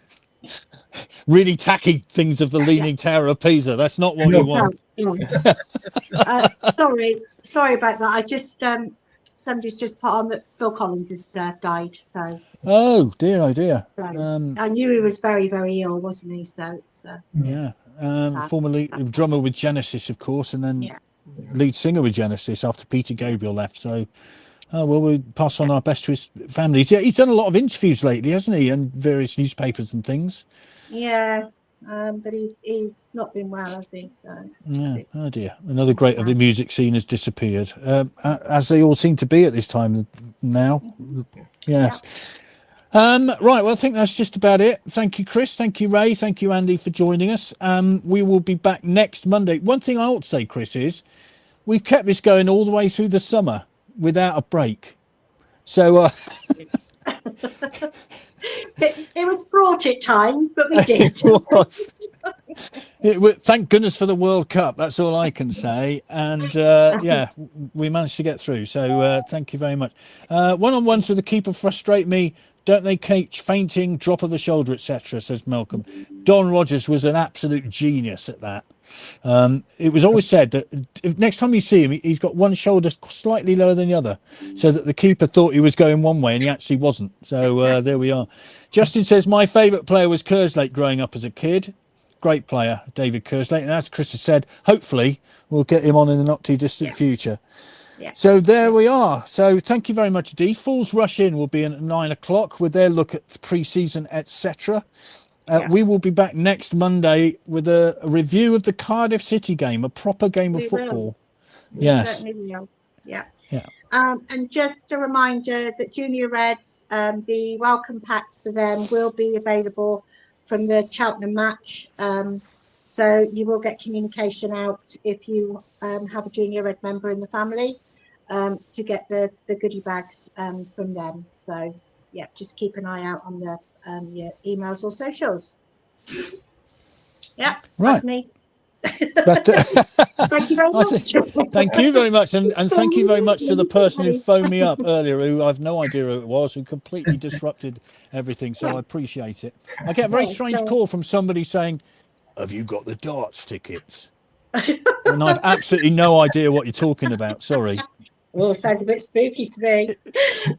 really tacky things of the Leaning Tower of Pisa. That's not what you want. Sorry about that. I just somebody's just put on that Phil Collins has died. So Oh dear. I knew he was very, very ill, wasn't he? So it's Yeah. sad. Formerly drummer with Genesis, of course, and then lead singer with Genesis after Peter Gabriel left. So, well, we pass on our best to his family. He's done a lot of interviews lately, hasn't he, and various newspapers and things. Yeah, but he's not been well, has he? So Yeah. Oh dear. Another great of the music scene has disappeared, as they all seem to be at this time now. Yes. Right, well, I think that's just about it. Thank you, Chris. Thank you, Ray. Thank you, Andy, for joining us. We will be back next Monday. One thing I ought to say, Chris, is we've kept this going all the way through the summer without a break. So it was fraught at times, but we did. Thank goodness for the World Cup. That's all I can say. And we managed to get through. So thank you very much. One-on-ones with the keeper frustrate me. Don't they catch fainting, drop of the shoulder, etc., says Malcolm. Don Rogers was an absolute genius at that. It was always said that if next time you see him, he's got one shoulder slightly lower than the other, so that the keeper thought he was going one way and he actually wasn't. So there we are. Justin says, my favourite player was Kerslake growing up as a kid. Great player, David Kerslake. And as Chris has said, hopefully we'll get him on in the not too distant future. Yeah. So there we are. So thank you very much, Dee. Fools Rush In will be in at 9 o'clock with their look at pre-season, etc. We will be back next Monday with a review of the Cardiff City game, a proper game of football. Yes. Certainly will. Yeah. Yeah. And just a reminder that Junior Reds, the welcome packs for them will be available from the Cheltenham match. So you will get communication out if you have a Junior Red member in the family to get the goodie bags from them. So, yeah, just keep an eye out on the your emails or socials. Yeah, right. That's me. But, thank you very much. Thank you very much. And thank you very much to the person who phoned me up earlier, who I've no idea who it was, who completely disrupted everything. So I appreciate it. I get a very strange call from somebody saying, have you got the darts tickets? And I've absolutely no idea what you're talking about. Sorry. Oh, sounds a bit spooky to me.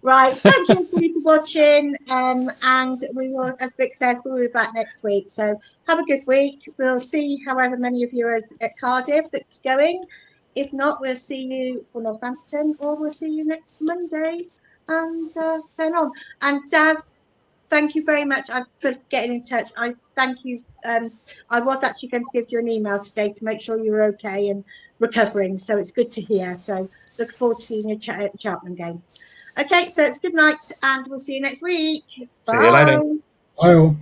Right. Thank you for watching. And we will, as Vic says, we'll be back next week. So have a good week. We'll see however many of you are at Cardiff that's going. If not, we'll see you for Northampton, or we'll see you next Monday. And then on. And Daz, thank you very much for getting in touch. I thank you. I was actually going to give you an email today to make sure you were okay and recovering. So it's good to hear. So look forward to seeing you at the Cheltenham game. Okay, so it's good night, and we'll see you next week. See you later. Bye.